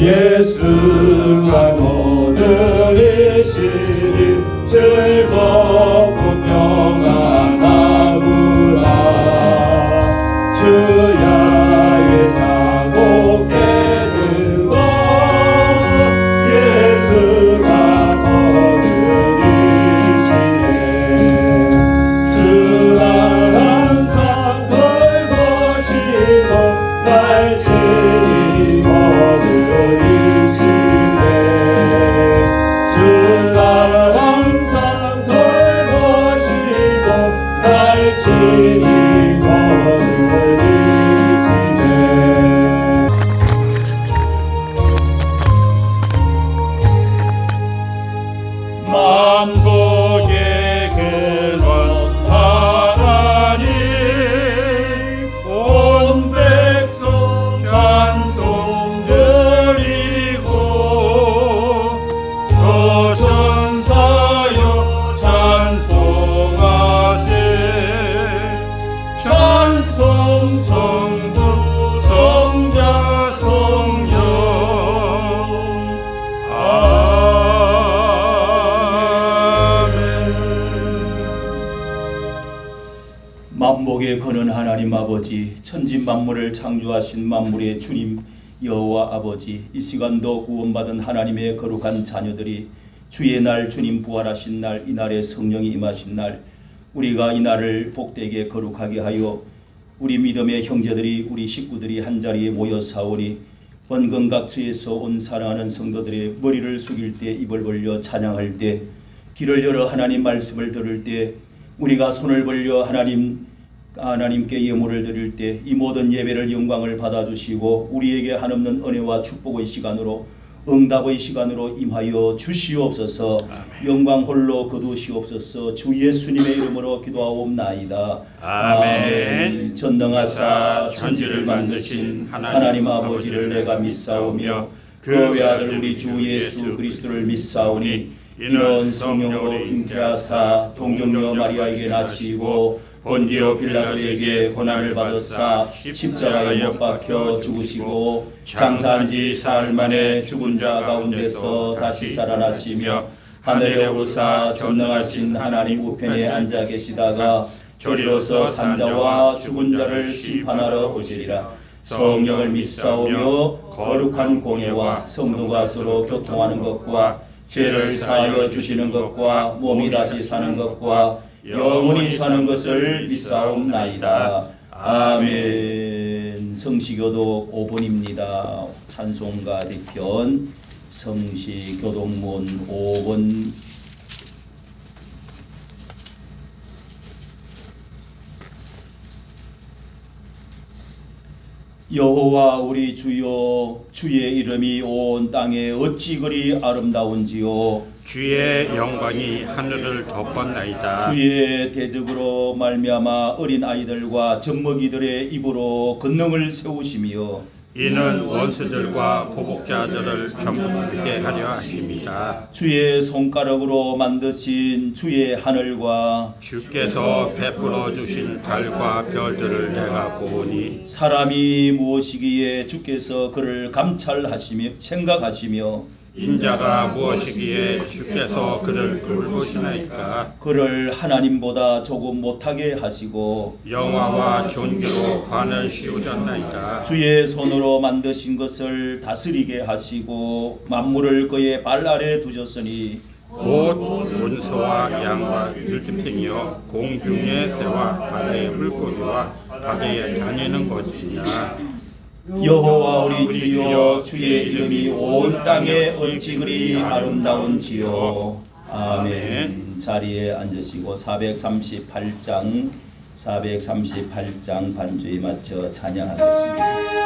예수가 오늘의 시리 즐겁고 평안하구나. 주야의 자복해 들고 예수가 거느리시네. 주가 항상 돌보시고 날 친히 거느리시네. 주가 항상 돌보시고 날 친히 거느리시네. 만복의 근원 하나님 온 백성 찬송 드리고 저 천사여 찬송하세. 찬송 성부 성자 성령 만복의 근원 하나님 아버지, 천지 만물을 창조하신 만물의 주님 여호와 아버지, 이 시간도 구원받은 하나님의 거룩한 자녀들이 주의 날, 주님 부활하신 날, 이날에 성령이 임하신 날, 우리가 이 날을 복되게 거룩하게 하여 우리 믿음의 형제들이, 우리 식구들이 한자리에 모여 사오니 원근각지에서 온 사랑하는 성도들의 머리를 숙일 때, 입을 벌려 찬양할 때, 귀를 열어 하나님 말씀을 들을 때, 우리가 손을 벌려 하나님께 예물을 드릴 때 이 모든 예배를 영광을 받아주시고 우리에게 한없는 은혜와 축복의 시간으로, 응답의 시간으로 임하여 주시옵소서. 영광 홀로 거두시옵소서. 주 예수님의 이름으로 기도하옵나이다. 아멘. 전능하사 천지를 만드신 하나님 아버지를 내가 믿사오며 그 외아들 우리 주 예수 그리스도를 믿사오니 이는 성령으로 잉태하사 동정녀 마리아에게 나시고 본디오 빌라도에게 고난을 받으사 십자가에 못 박혀 죽으시고 장사한 지 사흘 만에 죽은 자 가운데서 다시 살아나시며 하늘에 오르사 전능하신 하나님 우편에 앉아 계시다가 저리로서 산자와 죽은 자를 심판하러 오시리라. 성령을 믿사오며 거룩한 공예와 성도가 서로 교통하는 것과 죄를 사하여 주시는 것과 몸이 다시 사는 것과 영원히 사는 것을 믿사옵나이다. 아멘. 성시교독 5번입니다. 찬송가 뒤편 성시교독문 5번. 여호와 우리 주여, 주의 이름이 온 땅에 어찌 그리 아름다운지요. 주의 영광이 하늘을 덮었나이다. 주의 대적으로 말미암아 어린 아이들과 젖먹이들의 입으로 권능을 세우시며 이는 원수들과 보복자들을 경고하게 하려 하십니다. 주의 손가락으로 만드신 주의 하늘과 주께서 베풀어 주신 달과 별들을 내가 보니 사람이 무엇이기에 주께서 그를 감찰하시며 생각하시며 인자가 무엇이기에 주께서 그를 돌보시나이까. 그를 하나님보다 조금 못하게 하시고 영화와 존귀로 관을 씌우셨나이다. 주의 손으로 만드신 것을 다스리게 하시고 만물을 그의 발 아래 두셨으니 곧 원소와 양과 들짐승이요 공중의 새와 바다의 물고기와 바다에 다니는 것이냐. 여호와 우리 주여, 주의 이름이 온 땅에 어찌 그리 아름다운지요. 아멘. 자리에 앉으시고 438장 반주에 맞춰 찬양하겠습니다.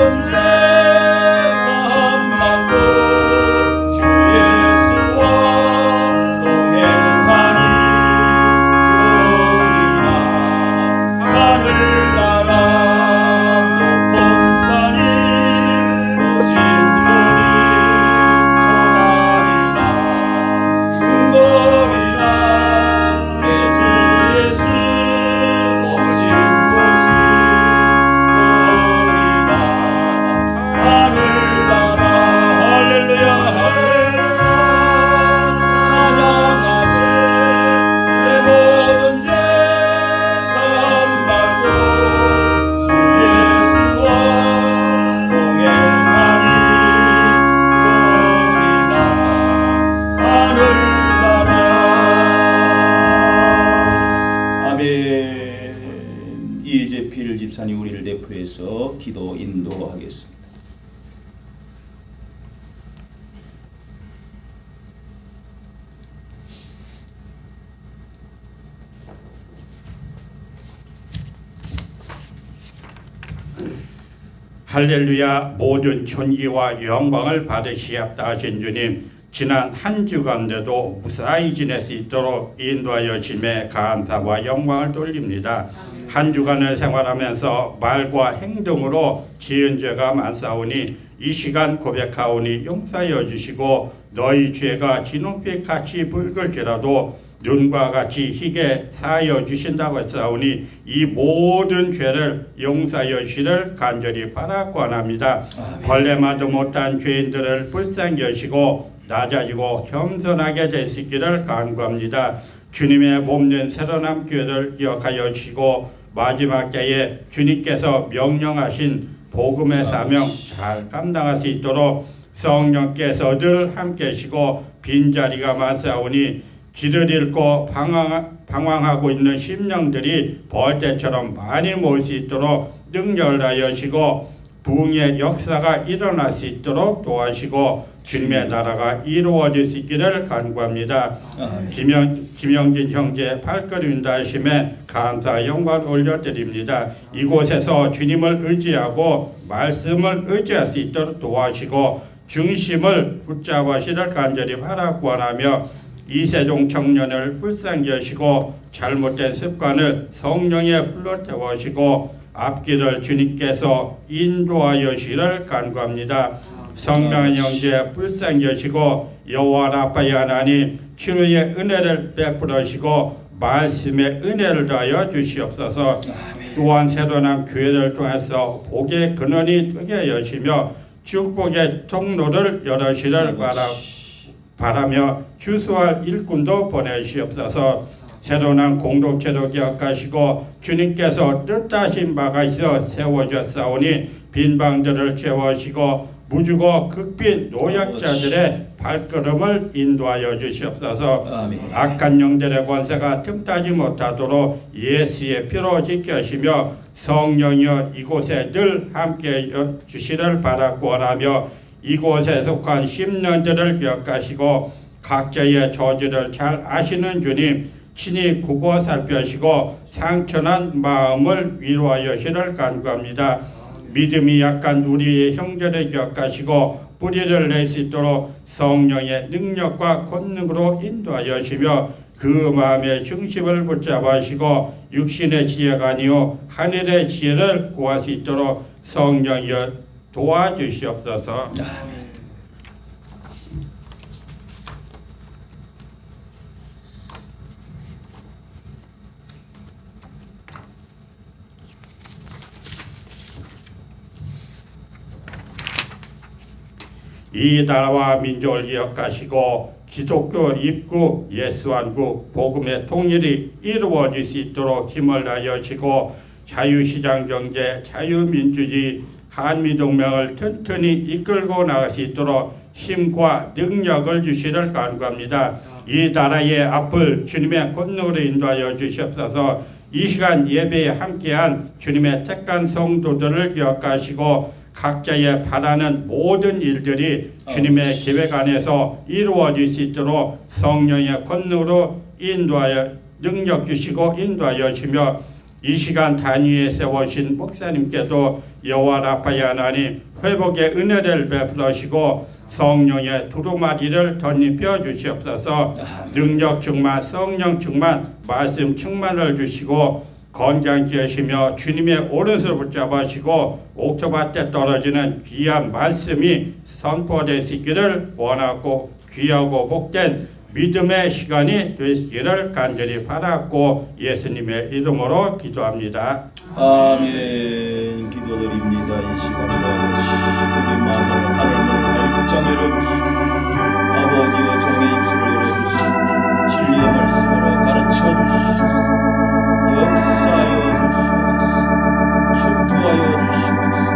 모든 죄 사함받고 주 예수와 동행하니 그러리라. 하늘나라 높은 산이 거친 들이 전하리라. 궁궐이라 내 주 예수 오신 곳이 그리라. 하늘나라 할렐루야 할렐루야 찬양하세. 내 모든 죄 사함받고 주 예수와 동행하니 그리라. 하늘나라. 아멘. 이재필 집사님 우리를 대표해서 기도 인도하겠습니다. 할렐루야. 모든 존귀와 영광을 받으시옵다 하신 주님, 지난 한 주간데도 무사히 지낼 수 있도록 인도하여 주심에 감사와 영광을 돌립니다. 한 주간을 생활하면서 말과 행동으로 지은 죄가 많사오니 이 시간 고백하오니 용서하여 주시고, 너희 죄가 진홍빛 같이 붉을지라도 눈과 같이 희게 사하여 주신다고 했사오니 이 모든 죄를 용서하여 주시를 간절히 바라고 합니다. 벌레만도 못한 죄인들을 불쌍히 여시고 낮아지고 겸손하게 될 수 있기를 간구합니다. 주님의 몸된 새로남 교회를 기억하여 주시고 마지막 때에 주님께서 명령하신 복음의 사명 잘 감당할 수 있도록 성령께서 늘 함께 하시고, 빈자리가 많사오니 길을 잃고 방황하고 있는 심령들이 벌떼처럼 많이 모일 수 있도록 능력을 하여시고, 부흥의 역사가 일어날 수 있도록 도와주시고 주님의 나라가 이루어질 수 있기를 간구합니다. 김영진 형제 발걸음 다하심에 감사 영광 올려드립니다. 이곳에서 주님을 의지하고 말씀을 의지할 수 있도록 도와주시고 중심을 붙잡으시를 간절히 바라고 원하며, 이세종 청년을 불쌍히 여시고 잘못된 습관을 성령에 불러 태우시고 앞길을 주님께서 인도하여 주시를 간구합니다. 성령의 형제 불쌍히 여시고 여호와 라파의 하나님 치료의 은혜를 베풀으시고 말씀의 은혜를 더하여 주시옵소서. 또한 새로난 교회를 통해서 복의 근원이 되게 여시며 축복의 통로를 열으시를 바라며 주수할 일꾼도 보내시옵소서. 새로난 공동체로 기억하시고 주님께서 뜻하신 바가 있어 세워졌사오니 빈 방들을 채우시고 무주고 극빈 노약자들의 발걸음을 인도하여 주시옵소서. 아멘. 악한 영들의 권세가 틈타지 못하도록 예수의 피로 지켜시며 성령이여 이곳에 늘 함께 주시를 바라고 원하며, 이곳에 속한 심령들을 기억하시고 각자의 저주를 잘 아시는 주님 친히 굽어 살펴시고 상처난 마음을 위로하여 주시를 간구합니다. 믿음이 약한 우리의 형제를 기억하시고 뿌리를 낼 수 있도록 성령의 능력과 권능으로 인도하여 주시며 그 마음의 중심을 붙잡으시고 육신의 지혜가 아니요 하늘의 지혜를 구할 수 있도록 성령이여 도와주시옵소서. 이 나라와 민족을 기억하시고 기독교 입국 예수한국 복음의 통일이 이루어질 수 있도록 힘을 다하여 주시고 자유시장 경제, 자유민주주의, 한미동맹을 튼튼히 이끌고 나갈 수 있도록 힘과 능력을 주시를 간구합니다. 이 나라의 앞을 주님의 권능으로 인도하여 주시옵소서. 이 시간 예배에 함께한 주님의 택한 성도들을 기억하시고 각자의 바라는 모든 일들이 주님의 계획 안에서 이루어질 수 있도록 성령의 권능으로 인도하여 능력 주시고 인도하여 주시며 이 시간 단위에 세우신 목사님께도 여호와 라파의 하나님 회복의 은혜를 베풀으시고 성령의 두루마리를 덧입혀 주시옵소서. 능력 충만, 성령 충만, 말씀 충만을 주시고 건강케 하시며 주님의 오른손을 붙잡으시고 옥토밭에 떨어지는 귀한 말씀이 선포되시기를 원하고 귀하고 복된 믿음의 시간이 되시기를 간절히 바랐고 예수님의 이름으로 기도합니다. 아멘. 기도드립니다. 이 시간도 아버지 우리 마음을 하늘문을 활짝 열어주시고 아버지여 종의 입술을 열어주시고 진리의 말씀으로 가르쳐주시옵소서. 역사하여 주시옵소서. 축복하여 주시옵소서.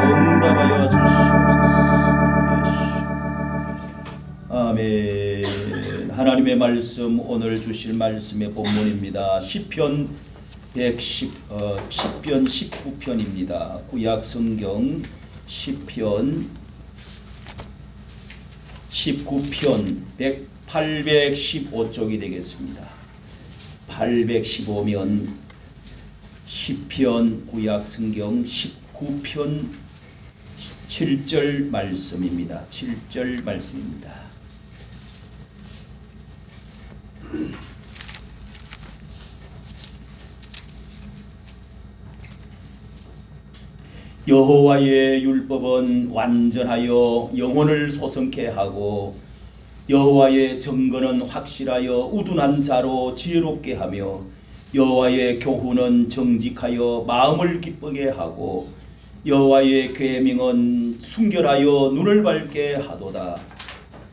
응답하여 주시옵소서. 아멘. 하나님의 말씀 오늘 주실 말씀의 본문입니다. 시편 19편입니다. 구약 성경 시편 19편 815쪽이 되겠습니다. 815면 시편 구약 성경 19편 7절 말씀입니다. 7절 말씀입니다. 여호와의 율법은 완전하여 영혼을 소성케 하고 여호와의 증거는 확실하여 우둔한 자로 지혜롭게 하며 여호와의 교훈은 정직하여 마음을 기쁘게 하고 여호와의 계명은 순결하여 눈을 밝게 하도다.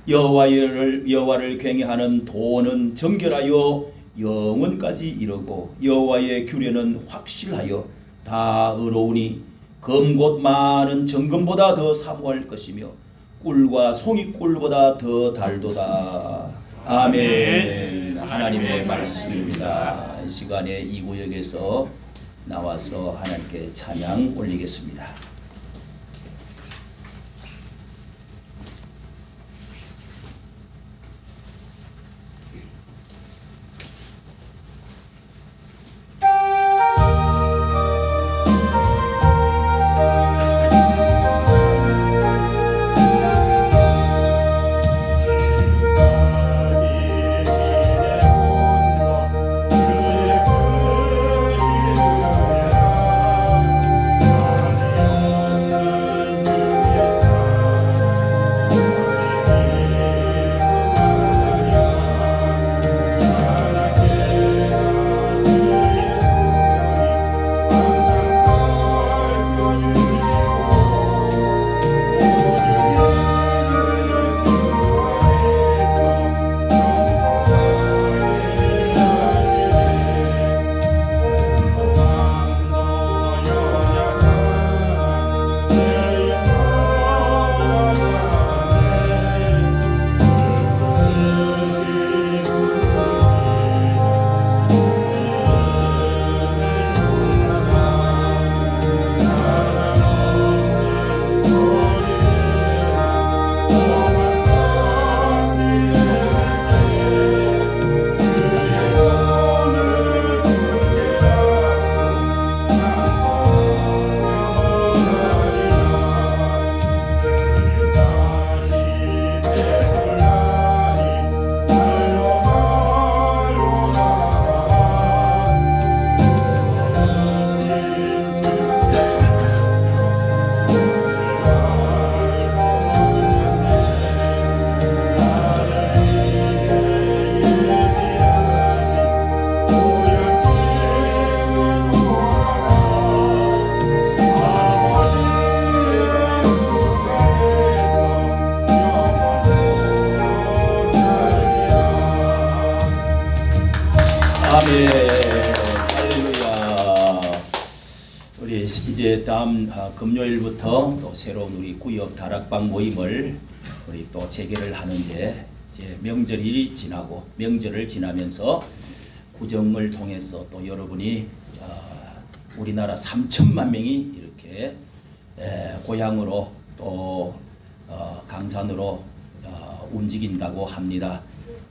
여호와를 경외하는 도는 정결하여 영원까지 이르고 여호와의 규례는 확실하여 다 의로우니 검곧 많은 정금보다 더 사모할 것이며 꿀과 송이꿀보다 더 달도다. 아멘. 하나님의 말씀입니다. 이 시간에 이 구역에서 나와서 하나님께 찬양 올리겠습니다. 아멘. 할렐루야. 우리 이제 다음 금요일부터 또 새로운 우리 구역 다락방 모임을 우리 또 재개를 하는데 이제 명절이 지나고 명절을 지나면서 구정을 통해서 또 여러분이 우리나라 3천만 명이 이렇게 고향으로 또 강산으로 움직인다고 합니다.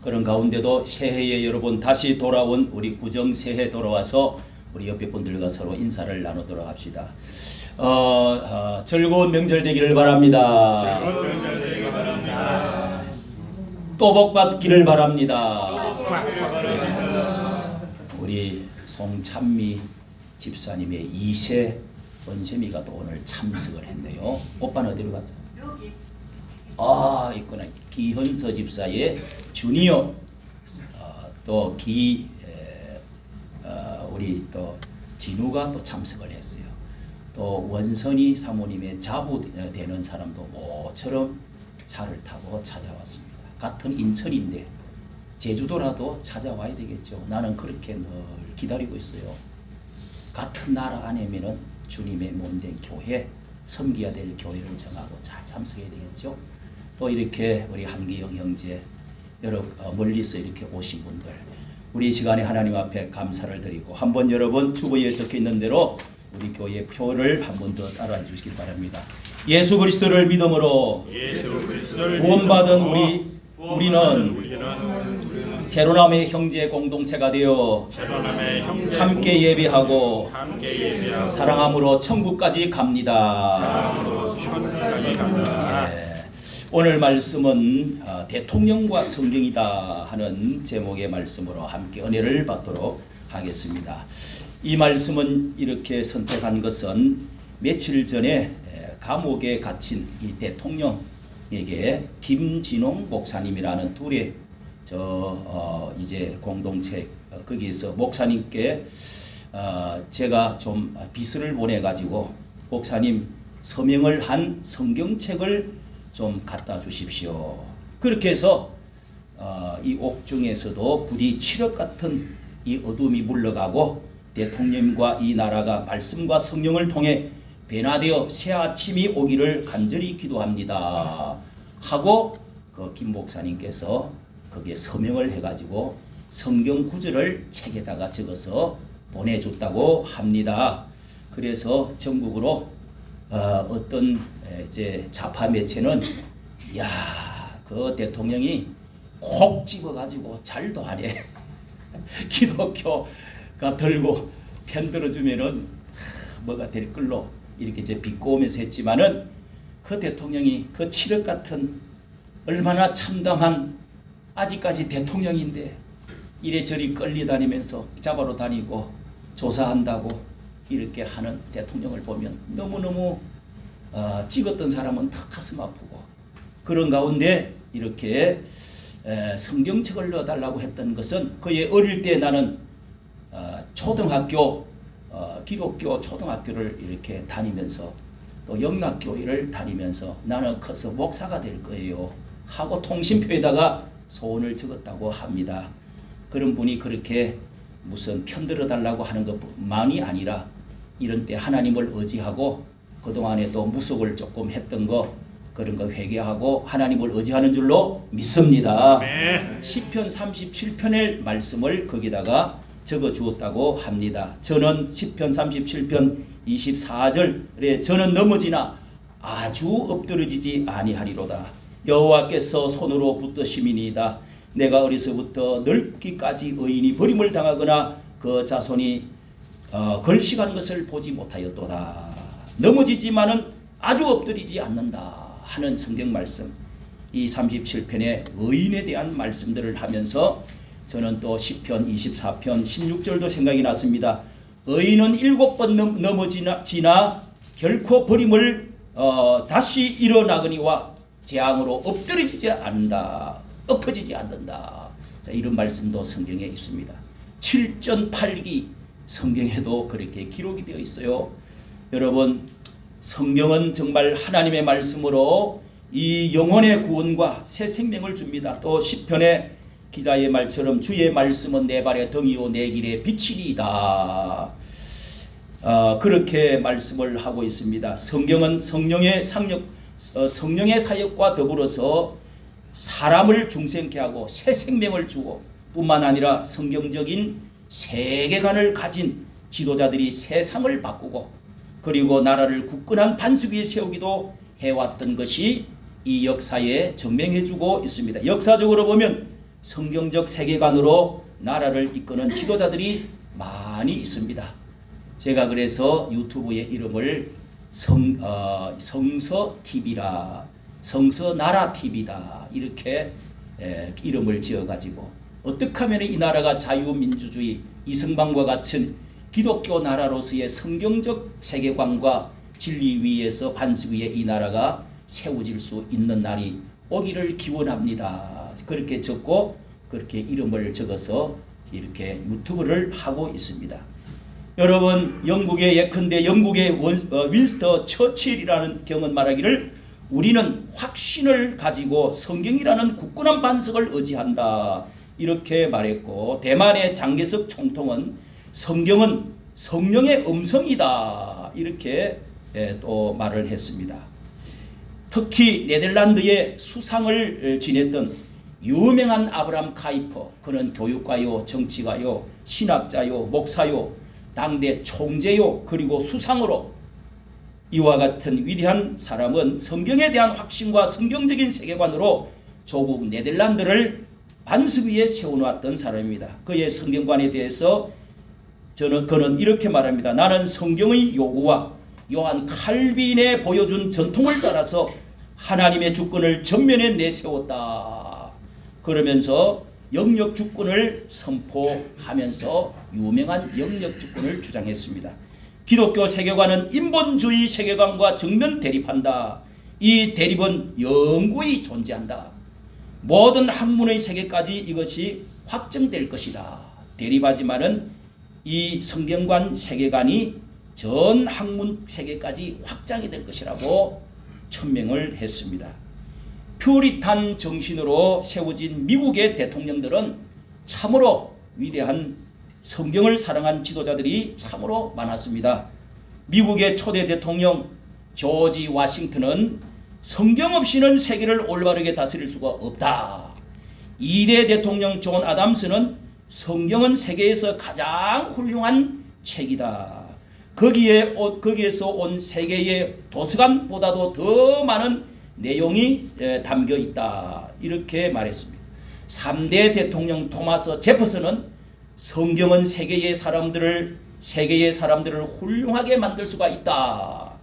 그런 가운데도 새해에 여러분 다시 돌아온 우리 구정 새해 돌아와서 우리 옆에 분들과 서로 인사를 나누도록 합시다. 즐거운 명절 되기를 바랍니다. 또 복 받기를 바랍니다. 우리 송찬미 집사님의 2세 언세미가 또 오늘 참석을 했네요. 오빠는 어디로 갔죠? 여기. 있구나. 기현서 집사의 주니어, 또 우리 또 진우가 또 참석을 했어요. 또 원선이 사모님의 자부 되는 사람도 모처럼 차를 타고 찾아왔습니다. 같은 인천인데 제주도라도 찾아와야 되겠죠. 나는 그렇게 늘 기다리고 있어요. 같은 나라 안에면은 주님의 몸된 교회, 섬겨야 될 교회를 정하고 잘 참석해야 되겠죠. 또 이렇게 우리 한기영 형제 여러 멀리서 이렇게 오신 분들, 우리 시간에 하나님 앞에 감사를 드리고 한번 여러분 주보에 적혀 있는 대로 우리 교회 표를 한 번 더 따라해 주시길 바랍니다. 예수 그리스도를 믿음으로 구원받은 우리는 새로남의 형제 공동체가 되어 함께 예배하고 사랑함으로 천국까지 갑니다. 오늘 말씀은 대통령과 성경이다 하는 제목의 말씀으로 함께 은혜를 받도록 하겠습니다. 이 말씀은 이렇게 선택한 것은 며칠 전에 감옥에 갇힌 이 대통령에게 김진홍 목사님이라는 둘의 이제 공동체 거기에서 목사님께 제가 좀 비서를 보내가지고 목사님 서명을 한 성경책을 좀 갖다 주십시오. 그렇게 해서 이 옥중에서도 부디 칠흑 같은 이 어둠이 물러가고 대통령과 이 나라가 말씀과 성령을 통해 변화되어 새 아침이 오기를 간절히 기도합니다 하고 그 김 목사님께서 거기에 서명을 해가지고 성경 구절을 책에다가 적어서 보내줬다고 합니다. 그래서 전국으로 어떤 이제 좌파 매체는 그 대통령이 콕 집어가지고 잘도 하네. 기독교가 들고 편들어주면은 뭐가 될 걸로 이렇게 이제 비꼬으면서 했지만은 그 대통령이 그 칠흑 같은 얼마나 참담한 아직까지 대통령인데 이래저리 끌려다니면서 잡아러 다니고 조사한다고 이렇게 하는 대통령을 보면 너무너무 찍었던 사람은 더 가슴 아프고 그런 가운데 이렇게 성경책을 넣어달라고 했던 것은 그의 어릴 때 나는 초등학교 기독교 초등학교를 이렇게 다니면서 또 영락교회를 다니면서 나는 커서 목사가 될 거예요 하고 통신표에다가 소원을 적었다고 합니다. 그런 분이 그렇게 무슨 편들어 달라고 하는 것만이 아니라 이런 때 하나님을 의지하고 그동안에 또 무속을 조금 했던 거 그런 거 회개하고 하나님을 의지하는 줄로 믿습니다. 시편 37편의 말씀을 거기다가 적어 주었다고 합니다. 저는 시편 37편 24절에 저는 넘어지나 아주 엎드러지지 아니하리로다. 여호와께서 손으로 붙드심이니이다. 내가 어려서부터 늙기까지 의인이 버림을 당하거나 그 자손이 걸식하는 것을 보지 못하였도다. 넘어지지만은 아주 엎드리지 않는다 하는 성경 말씀, 이 37편의 의인에 대한 말씀들을 하면서 저는 또 시편 24편 16절도 생각이 났습니다. 의인은 7번 넘어지나 결코 버림을 다시 일어나거니와 재앙으로 엎드러지지 않는다. 엎어지지 않는다. 자, 이런 말씀도 성경에 있습니다. 7전 8기 성경에도 그렇게 기록이 되어 있어요. 여러분, 성경은 정말 하나님의 말씀으로 이 영혼의 구원과 새 생명을 줍니다. 또 시편의 기자의 말처럼 주의 말씀은 내 발의 등이요 내 길의 빛이니이다. 그렇게 말씀을 하고 있습니다. 성경은 성령의 사역과 더불어서 사람을 중생케 하고 새 생명을 주고 뿐만 아니라 성경적인 세계관을 가진 지도자들이 세상을 바꾸고 그리고 나라를 굳건한 반석 위에 세우기도 해왔던 것이 이 역사에 증명해주고 있습니다. 역사적으로 보면 성경적 세계관으로 나라를 이끄는 지도자들이 많이 있습니다. 제가 그래서 유튜브의 이름을 성서TV라, 성서나라TV다 이렇게 이름을 지어가지고 어떻게 하면 이 나라가 자유민주주의 이승만과 같은 기독교 나라로서의 성경적 세계관과 진리 위에서 반석 위에 이 나라가 세워질 수 있는 날이 오기를 기원합니다. 그렇게 적고 그렇게 이름을 적어서 이렇게 유튜브를 하고 있습니다. 여러분, 영국의 예컨대 영국의 윈스터 처칠이라는 경은 말하기를 우리는 확신을 가지고 성경이라는 굳건한 반석을 의지한다 이렇게 말했고, 대만의 장개석 총통은 성경은 성령의 음성이다 이렇게 또 말을 했습니다. 특히 네덜란드의 수상을 지냈던 유명한 아브라함 카이퍼, 그는 교육가요, 정치가요, 신학자요, 목사요, 당대 총재요, 그리고 수상으로 이와 같은 위대한 사람은 성경에 대한 확신과 성경적인 세계관으로 조국 네덜란드를 반석 위에 세워놓았던 사람입니다. 그의 성경관에 대해서 그는 이렇게 말합니다. 나는 성경의 요구와 요한 칼빈의 보여준 전통을 따라서 하나님의 주권을 전면에 내세웠다. 그러면서 영역 주권을 선포하면서 유명한 영역 주권을 주장했습니다. 기독교 세계관은 인본주의 세계관과 정면 대립한다. 이 대립은 영구히 존재한다. 모든 학문의 세계까지 이것이 확정될 것이다. 대립하지만은 이 성경관 세계관이 전 학문 세계까지 확장이 될 것이라고 천명을 했습니다. 퓨리탄 정신으로 세워진 미국의 대통령들은 참으로 위대한 성경을 사랑한 지도자들이 참으로 많았습니다. 미국의 초대 대통령 조지 워싱턴은 성경 없이는 세계를 올바르게 다스릴 수가 없다. 2대 대통령 존 아담스는 성경은 세계에서 가장 훌륭한 책이다. 거기에서 온 세계의 도서관보다도 더 많은 내용이 담겨 있다. 이렇게 말했습니다. 3대 대통령 토마스 제퍼슨은 성경은 세계의 사람들을 훌륭하게 만들 수가 있다.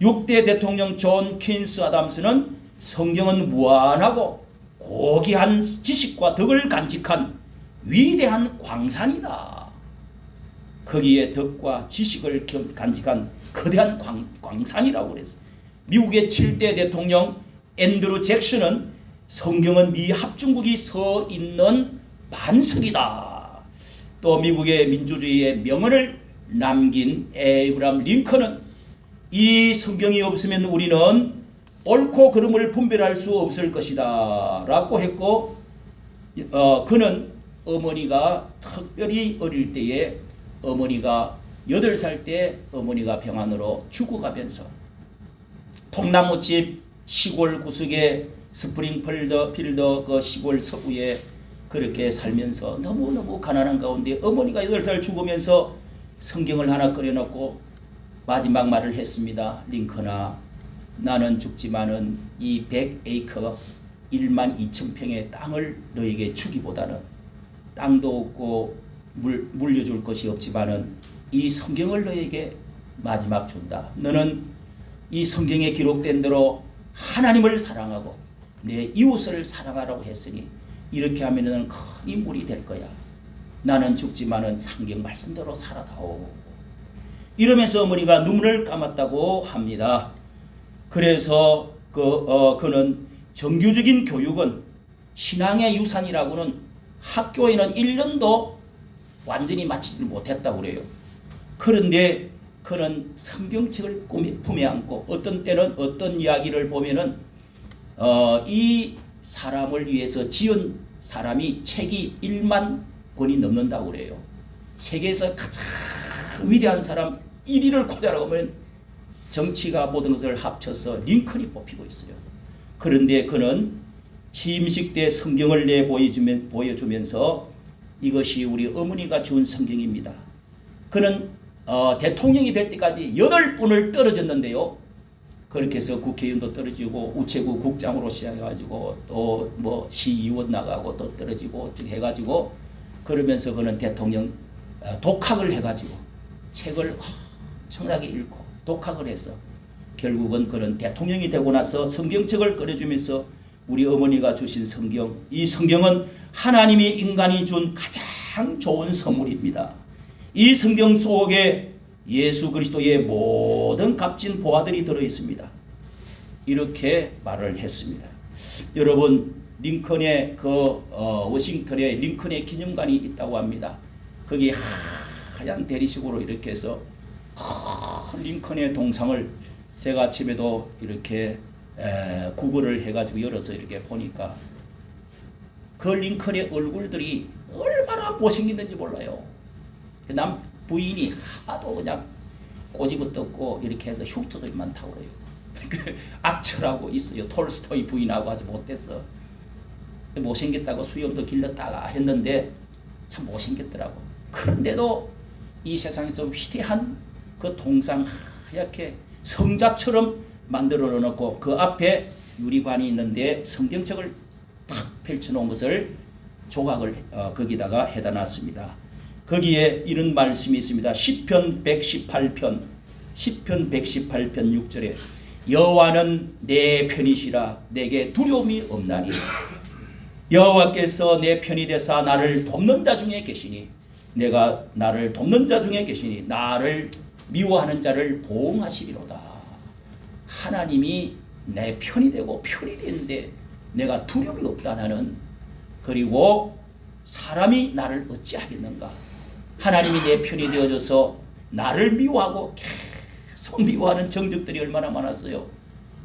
6대 대통령 존 퀸스 아담스는 성경은 무한하고 고귀한 지식과 덕을 간직한 위대한 광산이다. 거기에 덕과 지식을 간직한 거대한 광산이라고 그랬어요. 미국의 7대 대통령 앤드루 잭슨은 성경은 미 합중국이 서 있는 반석이다. 또 미국의 민주주의의 명언을 남긴 에이브람 링컨은 이 성경이 없으면 우리는 옳고 그름을 분별할 수 없을 것이다 라고 했고, 그는 어머니가 특별히 어릴 때에 어머니가 8살 때 어머니가 병환으로 죽어가면서 통나무집 시골 구석에 스프링필더 그 시골 서부에 그렇게 살면서 너무너무 가난한 가운데 어머니가 8살 죽으면서 성경을 하나 꺼내놓고 마지막 말을 했습니다. 링컨아, 나는 죽지만은 이 100에이커 12,000평의 땅을 너에게 주기보다는 땅도 없고 물려줄 것이 없지만은 이 성경을 너에게 마지막 준다. 너는 이 성경에 기록된 대로 하나님을 사랑하고 내 이웃을 사랑하라고 했으니 이렇게 하면은 큰 인물이 될 거야. 나는 죽지만은 성경 말씀대로 살아다오. 이러면서 어머니가 눈물을 감았다고 합니다. 그래서 그는 정규적인 교육은 신앙의 유산이라고는 학교에는 1년도 완전히 마치지 못했다고 그래요. 그런데 그는 성경책을 품에 안고 어떤 때는 어떤 이야기를 보면은 이 사람을 위해서 지은 사람이 책이 1만 권이 넘는다고 그래요. 세계에서 가장 위대한 사람 1위를 꼽자라고 하면 정치가 모든 것을 합쳐서 링컨이 뽑히고 있어요. 그런데 그는 취임식 때 성경을 보여주면서 이것이 우리 어머니가 준 성경입니다. 그는 대통령이 될 때까지 8분을 떨어졌는데요. 그렇게 해서 국회의원도 떨어지고 우체국 국장으로 시작해가지고 또 뭐 시의원 나가고 또 떨어지고 해가지고 그러면서 그는 대통령 독학을 해가지고 책을 엄청나게 읽고 독학을 해서 결국은 그런 대통령이 되고 나서 성경책을 꺼내주면서 우리 어머니가 주신 성경, 이 성경은 하나님이 인간이 준 가장 좋은 선물입니다. 이 성경 속에 예수 그리스도의 모든 값진 보화들이 들어있습니다. 이렇게 말을 했습니다. 여러분, 링컨의 워싱턴에 링컨의 기념관이 있다고 합니다. 거기 하얀 대리식으로 이렇게 해서 링컨의 동상을 제가 아침에도 이렇게 구글을 해가지고 열어서 이렇게 보니까 그 링컨의 얼굴들이 얼마나 못생겼는지 몰라요. 남 부인이 하도 그냥 꼬집어떴고 이렇게 해서 흉터도 많다고 그래요. 악철하고 있어요. 톨스토이 부인하고 아주 못됐어. 못생겼다고 수염도 길렀다가 했는데 참 못생겼더라고. 그런데도 이 세상에서 위대한 그 동상 하얗게 성자처럼 만들어 놓고 그 앞에 유리관이 있는데 성경책을 탁 펼쳐놓은 것을 조각을 거기다가 해다 놨습니다. 거기에 이런 말씀이 있습니다. 시편 118편 6절에 여호와는 내 편이시라 내게 두려움이 없나니 여호와께서 내 편이 되사 나를 돕는 자 중에 계시니 내가 나를 돕는 자 중에 계시니 나를 미워하는 자를 보응하시리로다. 하나님이 내 편이 되고 편이 되는데 내가 두려움이 없다 나는. 그리고 사람이 나를 어찌하겠는가. 하나님이 내 편이 되어줘서 나를 미워하고 계속 미워하는 정적들이 얼마나 많았어요.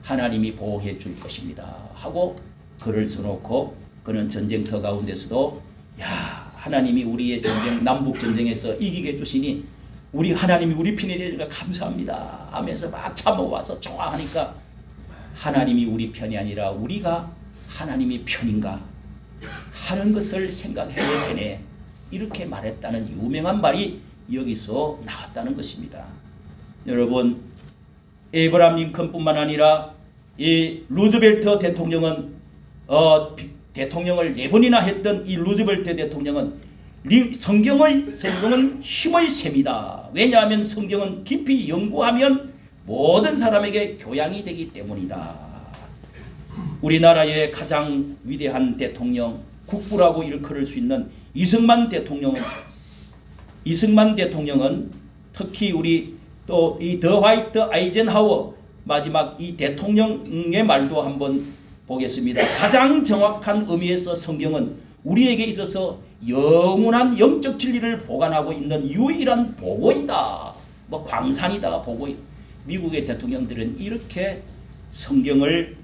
하나님이 보호해 줄 것입니다 하고 글을 써놓고 그는 전쟁터 가운데서도 야 하나님이 우리의 전쟁 남북 전쟁에서 이기게 해주시니 우리 하나님이 우리 편이 되니까 감사합니다 하면서 막 참아와서 좋아하니까 하나님이 우리 편이 아니라 우리가 하나님이 편인가 하는 것을 생각해야 되네. 이렇게 말했다는 유명한 말이 여기서 나왔다는 것입니다. 여러분, 에이브라함 링컨뿐만 아니라 이 루즈벨트 대통령은 대통령을 4번이나 했던 이 루즈벨트 대통령은 성경은 힘의 셈이다. 왜냐하면 성경은 깊이 연구하면 모든 사람에게 교양이 되기 때문이다. 우리나라의 가장 위대한 대통령, 국부라고 일컬을 수 있는 이승만 대통령은 특히 우리 또 이 더 화이트 아이젠하워 마지막 이 대통령의 말도 한번 보겠습니다. 가장 정확한 의미에서 성경은 우리에게 있어서 영원한 영적 진리를 보관하고 있는 유일한 보고이다. 뭐 광산이다 보고. 미국의 대통령들은 이렇게 성경을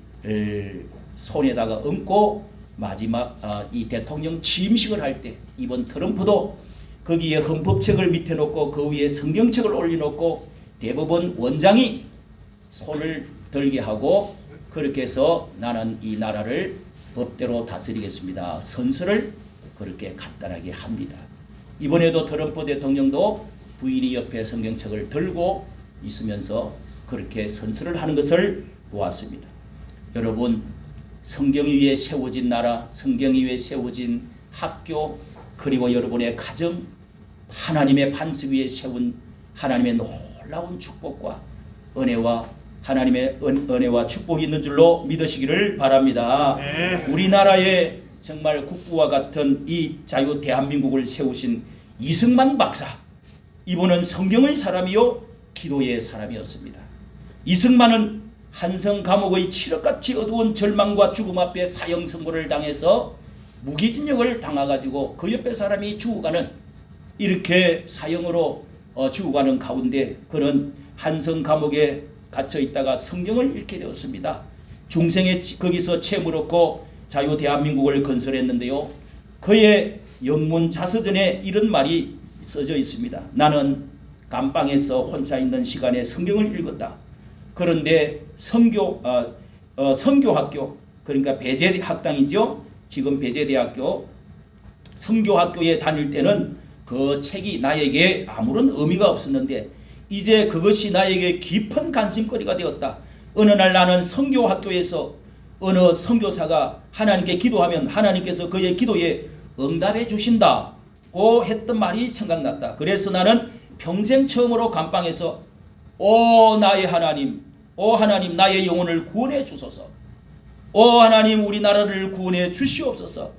손에다가 얹고 마지막 이 대통령 취임식을 할 때 이번 트럼프도 거기에 헌법책을 밑에 놓고 그 위에 성경책을 올려놓고 대법원 원장이 손을 들게 하고 그렇게 해서 나는 이 나라를 법대로 다스리겠습니다. 선서를 그렇게 간단하게 합니다. 이번에도 트럼프 대통령도 부인이 옆에 성경책을 들고 있으면서 그렇게 선서를 하는 것을 보았습니다. 여러분, 성경 위에 세워진 나라, 성경 위에 세워진 학교, 그리고 여러분의 가정, 하나님의 반석 위에 세운 하나님의 놀라운 축복과 은혜와 하나님의 은혜와 축복이 있는 줄로 믿으시기를 바랍니다. 네. 우리나라의 정말 국부와 같은 이 자유 대한민국을 세우신 이승만 박사, 이분은 성경의 사람이요 기도의 사람이었습니다. 이승만은 한성 감옥의 칠흑같이 어두운 절망과 죽음 앞에 사형 선고를 당해서 무기징역을 당해가지고 그 옆에 사람이 죽어가는 이렇게 사형으로 죽어가는 가운데 그는 한성 감옥에 갇혀 있다가 성경을 읽게 되었습니다. 중생에 거기서 채무를 얻고 자유 대한민국을 건설했는데요. 그의 영문 자서전에 이런 말이 써져 있습니다. 나는 감방에서 혼자 있는 시간에 성경을 읽었다. 그런데 선교학교, 그러니까 배제학당이죠. 지금 배제대학교 선교학교에 다닐 때는 그 책이 나에게 아무런 의미가 없었는데 이제 그것이 나에게 깊은 관심거리가 되었다. 어느 날 나는 선교학교에서 어느 선교사가 하나님께 기도하면 하나님께서 그의 기도에 응답해 주신다고 했던 말이 생각났다. 그래서 나는 평생 처음으로 감방에서 오 나의 하나님, 오 하나님 나의 영혼을 구원해 주소서, 오 하나님 우리나라를 구원해 주시옵소서,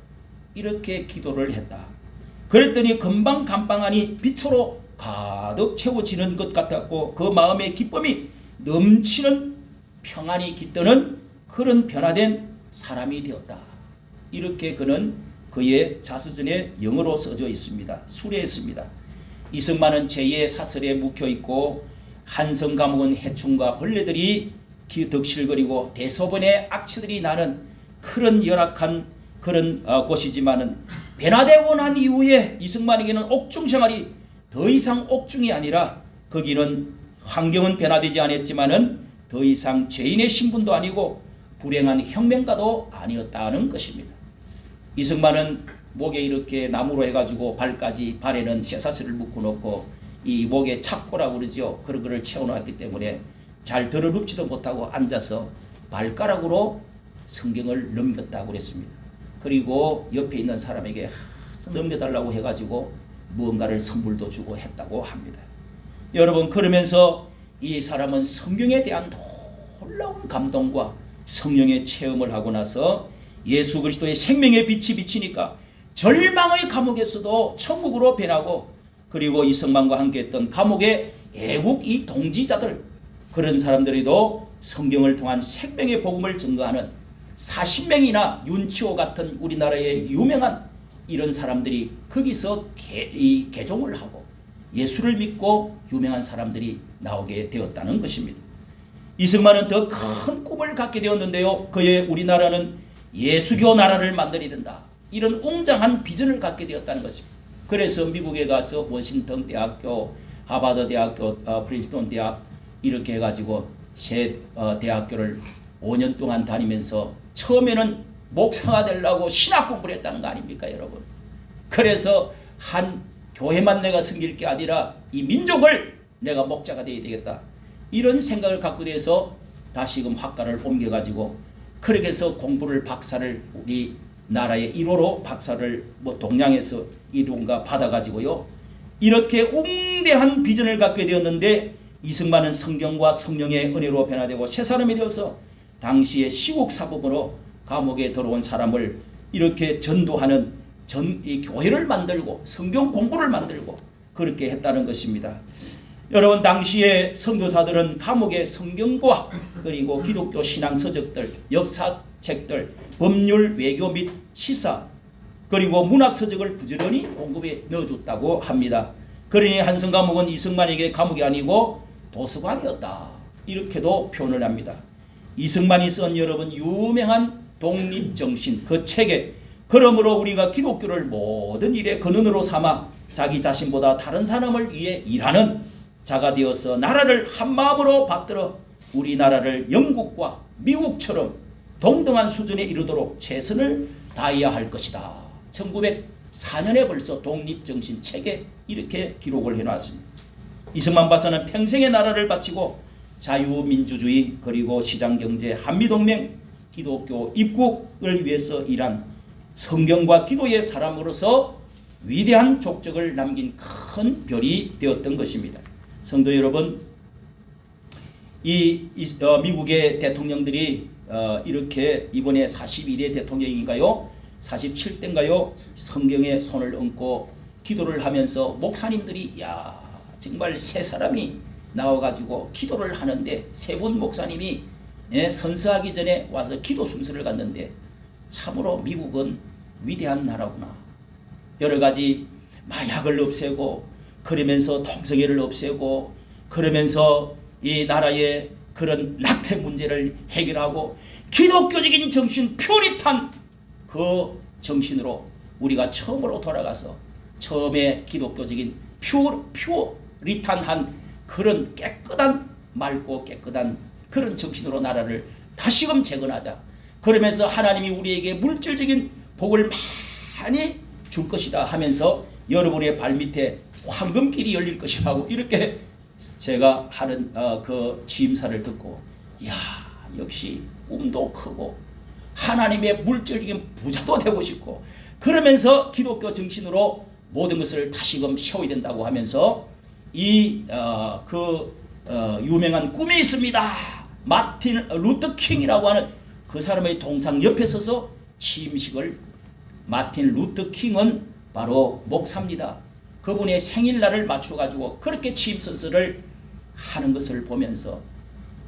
이렇게 기도를 했다. 그랬더니 금방 감방 안이 빛으로 가득 채워지는 것 같았고 그 마음의 기쁨이 넘치는 평안이 깃드는 그런 변화된 사람이 되었다. 이렇게 그는 그의 자서전에 영어로 써져 있습니다. 수레했습니다. 이승만은 제2의 사설에 묵혀있고 한성 감옥은 해충과 벌레들이 덕실거리고 대소변의 악취들이 나는 그런 열악한 그런 곳이지만은 변화되고 난 이후에 이승만에게는 옥중 생활이 더 이상 옥중이 아니라 거기는 환경은 변화되지 않았지만은 더 이상 죄인의 신분도 아니고 불행한 혁명가도 아니었다는 것입니다. 이승만은 목에 이렇게 나무로 해가지고 발에는 쇠사슬을 묶어놓고 이 목에 착고라고 그러죠. 그런 거를 채워놨기 때문에 잘 들어눕지도 못하고 앉아서 발가락으로 성경을 넘겼다고 그랬습니다. 그리고 옆에 있는 사람에게 넘겨달라고 해가지고 무언가를 선물도 주고 했다고 합니다. 여러분, 그러면서 이 사람은 성경에 대한 놀라운 감동과 성령의 체험을 하고 나서 예수 그리스도의 생명의 빛이 비치니까 절망의 감옥에서도 천국으로 변하고, 그리고 이승만과 함께 했던 감옥의 애국 이 동지자들, 그런 사람들이도 성경을 통한 생명의 복음을 증거하는 40명이나 윤치호 같은 우리나라의 유명한 이런 사람들이 거기서 개종을 하고 예수를 믿고 유명한 사람들이 나오게 되었다는 것입니다. 이승만은 더 큰 꿈을 갖게 되었는데요. 그의 우리나라는 예수교 나라를 만들어야 된다, 이런 웅장한 비전을 갖게 되었다는 것입니다. 그래서 미국에 가서 워싱턴 대학교, 하버드 대학교, 프린스턴 대학 이렇게 해가지고 세 대학교를 5년 동안 다니면서 처음에는 목사가 되려고 신학 공부를 했다는 거 아닙니까, 여러분? 그래서 한 교회만 내가 섬길 게 아니라 이 민족을 내가 목자가 되어야 되겠다, 이런 생각을 갖고 돼서 다시금 학과를 옮겨가지고 그렇게 해서 공부를 박사를 우리 나라의 1호로 박사를 동양에서 이론가 받아가지고요, 이렇게 웅대한 비전을 갖게 되었는데 이승만은 성경과 성령의 은혜로 변화되고 새 사람이 되어서 당시의 시국사법으로 감옥에 들어온 사람을 이렇게 전도하는 이 교회를 만들고 성경 공부를 만들고 그렇게 했다는 것입니다. 여러분, 당시에 선교사들은 감옥의 성경과 그리고 기독교 신앙 서적들, 역사책들, 법률, 외교 및 시사 그리고 문학 서적을 부지런히 공급에 넣어줬다고 합니다. 그러니 한성 감옥은 이승만에게 감옥이 아니고 도서관이었다, 이렇게도 표현을 합니다. 이승만이 쓴 여러분 유명한 독립정신 그 책에, 그러므로 우리가 기독교를 모든 일의 근원으로 삼아 자기 자신보다 다른 사람을 위해 일하는 자가 되어서 나라를 한마음으로 받들어 우리나라를 영국과 미국처럼 동등한 수준에 이르도록 최선을 다해야 할 것이다. 1904년에 벌써 독립정신 책에 이렇게 기록을 해놨습니다. 이승만 박사는 평생의 나라를 바치고 자유민주주의 그리고 시장경제, 한미동맹, 기독교 입국을 위해서 일한 성경과 기도의 사람으로서 위대한 족적을 남긴 큰 별이 되었던 것입니다. 성도 여러분, 미국의 대통령들이 이렇게 이번에 41대 대통령인가요? 47대인가요? 성경에 손을 얹고 기도를 하면서 목사님들이 정말 세 사람이 나와가지고 기도를 하는데, 세 분 목사님이 선서하기 전에 와서 기도 순서를 갖는데 참으로 미국은 위대한 나라구나. 여러 가지 마약을 없애고 그러면서 동성애를 없애고 그러면서 이 나라의 그런 낙태 문제를 해결하고 기독교적인 정신, 퓨리탄 그 정신으로 우리가 처음으로 돌아가서 처음에 기독교적인 퓨리탄한 그런 깨끗한, 맑고 깨끗한 그런 정신으로 나라를 다시금 재건하자. 그러면서 하나님이 우리에게 물질적인 복을 많이 줄 것이다 하면서 여러분의 발밑에 황금길이 열릴 것이라고 이렇게 제가 하는 그 취임사를 듣고, 역시 꿈도 크고 하나님의 물질적인 부자도 되고 싶고 그러면서 기독교 정신으로 모든 것을 다시금 세워야 된다고 하면서 유명한 꿈이 있습니다. 마틴 루터 킹이라고 하는 그 사람의 동상 옆에 서서 취임식을, 마틴 루터 킹은 바로 목사입니다. 그분의 생일날을 맞춰가지고 그렇게 취임선서를 하는 것을 보면서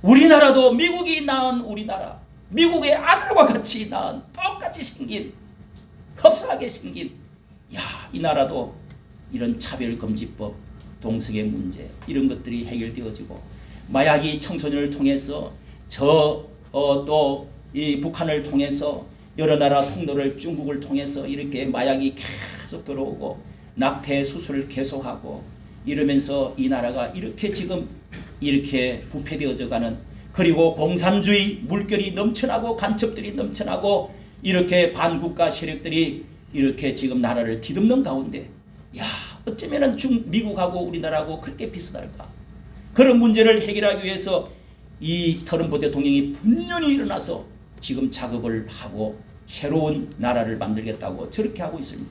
우리나라도 미국이 낳은 우리나라, 미국의 아들과 같이 낳은 똑같이 생긴, 흡사하게 생긴, 이 나라도 이런 차별금지법, 동성애 문제 이런 것들이 해결되어지고, 마약이 청소년을 통해서 또 이 북한을 통해서 여러 나라 통로를, 중국을 통해서 이렇게 마약이 계속 들어오고 낙태 수술을 계속하고 이러면서 이 나라가 이렇게 지금 이렇게 부패되어져 가는, 그리고 공산주의 물결이 넘쳐나고 간첩들이 넘쳐나고 이렇게 반국가 세력들이 이렇게 지금 나라를 뒤덮는 가운데, 어쩌면은 미국하고 우리나라하고 그렇게 비슷할까? 그런 문제를 해결하기 위해서 이 트럼프 대통령이 분명히 일어나서 지금 작업을 하고 새로운 나라를 만들겠다고 저렇게 하고 있습니다.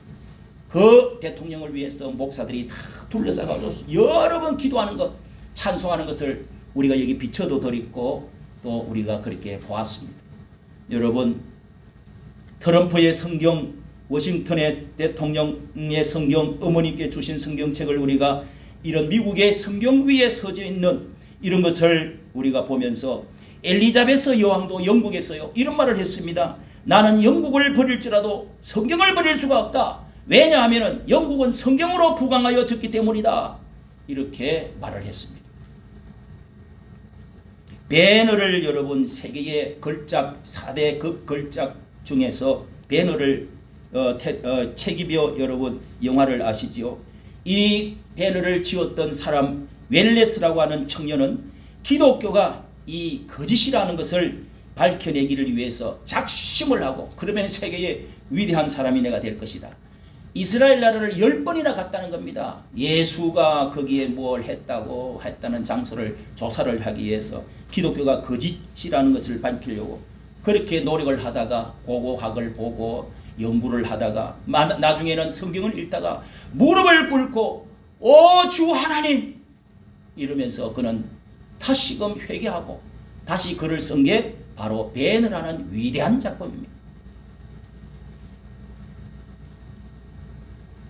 그 대통령을 위해서 목사들이 다 둘러싸가지고 여러 번 기도하는 것, 찬송하는 것을 우리가 여기 비춰도 드렸고 또 우리가 그렇게 보았습니다. 여러분, 트럼프의 성경, 워싱턴의 대통령의 성경, 어머니께 주신 성경책을 우리가 이런 미국의 성경 위에 서져 있는 이런 것을 우리가 보면서 엘리자베스 여왕도 영국에서요 이런 말을 했습니다. 나는 영국을 버릴지라도 성경을 버릴 수가 없다. 왜냐하면 영국은 성경으로 부강하여졌기 때문이다. 이렇게 말을 했습니다. 배너를 여러분, 세계의 걸작 4대 극걸작 중에서 배너를 책임져 여러분 영화를 아시지요? 이 배너를 지었던 사람 웰레스라고 하는 청년은 기독교가 이 거짓이라는 것을 밝혀내기를 위해서 작심을 하고, 그러면 세계의 위대한 사람이 내가 될 것이다. 이스라엘 나라를 10번이나 갔다는 겁니다. 예수가 거기에 뭘 했다는 장소를 조사를 하기 위해서 기독교가 거짓이라는 것을 밝히려고 그렇게 노력을 하다가 고고학을 보고 연구를 하다가 나중에는 성경을 읽다가 무릎을 꿇고 오 주 하나님 이러면서 그는 다시금 회개하고 다시 글을 쓴 게 바로 배너라는 위대한 작품입니다.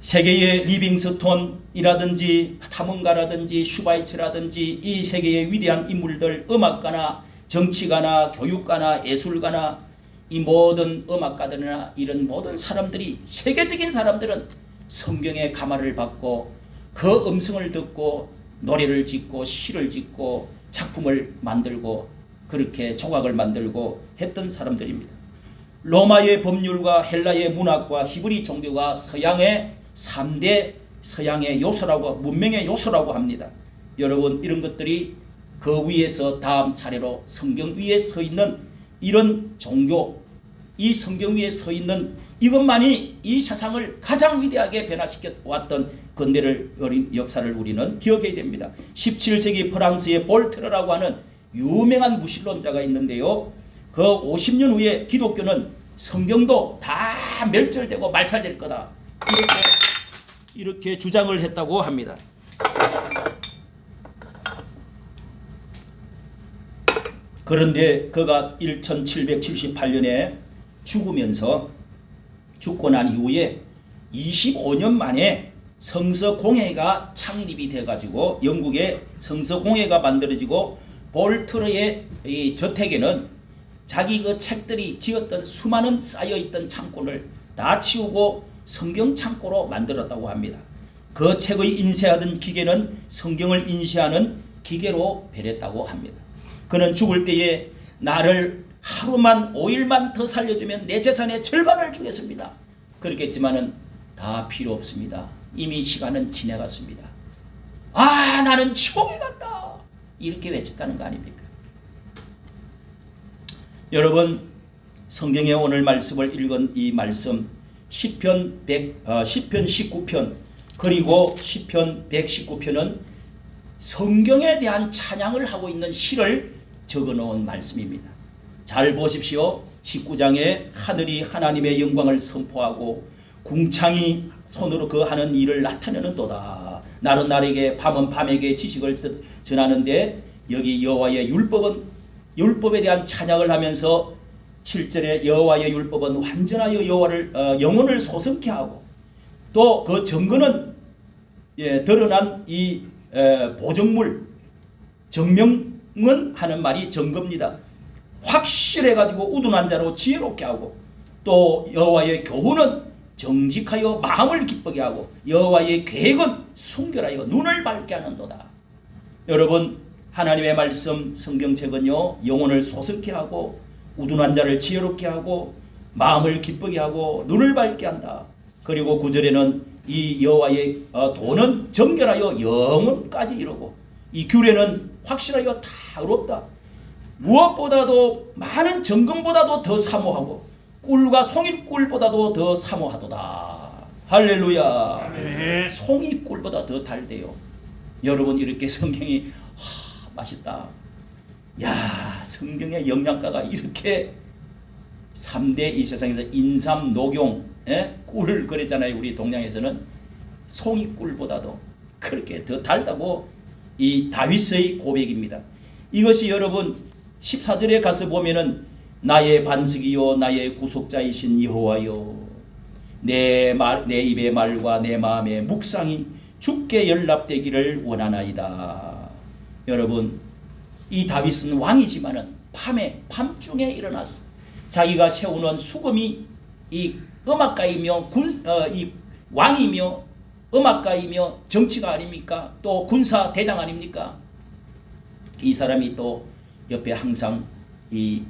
세계의 리빙스톤이라든지 탐험가라든지 슈바이츠라든지 이 세계의 위대한 인물들, 음악가나 정치가나 교육가나 예술가나 이 모든 음악가들이나 이런 모든 사람들이, 세계적인 사람들은 성경의 감화를 받고 그 음성을 듣고 노래를 짓고 시를 짓고 작품을 만들고 그렇게 조각을 만들고 했던 사람들입니다. 로마의 법률과 헬라의 문학과 히브리 종교가 서양의 3대 서양의 요소라고, 문명의 요소라고 합니다. 여러분, 이런 것들이 그 위에서 다음 차례로 성경 위에 서 있는 이런 종교, 이 성경 위에 서 있는 이것만이 이 세상을 가장 위대하게 변화시켜 왔던 근대를 역사를 우리는 기억해야 됩니다. 17세기 프랑스의 볼테르라고 하는 유명한 무신론자가 있는데요. 그 50년 후에 기독교는 성경도 다 멸절되고 말살될 거다. 이렇게 주장을 했다고 합니다. 그런데 그가 1778년에 죽고 난 이후에 25년 만에 성서공회가 창립이 돼가지고 영국의 성서공회가 만들어지고 볼테르의 이 저택에는 자기 그 책들이 지었던 수많은 쌓여있던 창고를 다 치우고 성경 창고로 만들었다고 합니다. 그 책의 인쇄하던 기계는 성경을 인쇄하는 기계로 변했다고 합니다. 그는 죽을 때에 나를 하루만 5일만 더 살려주면 내 재산의 절반을 주겠습니다. 그렇겠지만은 다 필요 없습니다. 이미 시간은 지나갔습니다. 아, 나는 지옥에 갔다. 이렇게 외쳤다는 거 아닙니까? 여러분, 성경의 오늘 말씀을 읽은 이 말씀 시편 19편 그리고 시편 119편은 성경에 대한 찬양을 하고 있는 시를 적어놓은 말씀입니다. 잘 보십시오. 19장에 하늘이 하나님의 영광을 선포하고 궁창이 손으로 그 하는 일을 나타내는도다. 날은 날에게 밤은 밤에게 지식을 전하는데 여기 여호와의 율법에 대한 찬양을 하면서 7절에 여호와의 율법은 완전하여 여호와를 영혼을 소성케 하고 또 그 증거는 드러난 이 보정물 정명은 하는 말이 증거입니다. 확실해 가지고 우둔한 자로 지혜롭게 하고 또 여호와의 교훈은 정직하여 마음을 기쁘게 하고 여호와의 계획은 순결하여 눈을 밝게 하는도다. 여러분 하나님의 말씀 성경책은요 영혼을 소성케 하고 우둔한 자를 지혜롭게 하고 마음을 기쁘게 하고 눈을 밝게 한다. 그리고 9절에는 이 여호와의 도는 정결하여 영혼까지 이르고 이 규례는 확실하여 다 의롭다. 무엇보다도 많은 정금보다도 더 사모하고 꿀과 송이꿀보다도 더 사모하도다. 할렐루야. 네. 송이꿀보다 더 달대요. 여러분 이렇게 성경이 맛있다. 야 성경의 영양가가 이렇게 3대 이 세상에서 인삼, 녹용, 꿀 그러잖아요. 우리 동양에서는 송이꿀보다도 그렇게 더 달다고 이 다윗의 고백입니다. 이것이 여러분 14절에 가서 보면은 나의 반석이요 나의 구속자이신 여호와여 내 입의 말과 내 마음의 묵상이 주께 연락되기를 원하나이다. 여러분 이 다윗은 왕이지만은 밤중에 일어났어. 자기가 세우는 수금이 이 음악가이며 이 왕이며 음악가이며 정치가 아닙니까? 또 군사 대장 아닙니까? 이 사람이 또 옆에 항상 이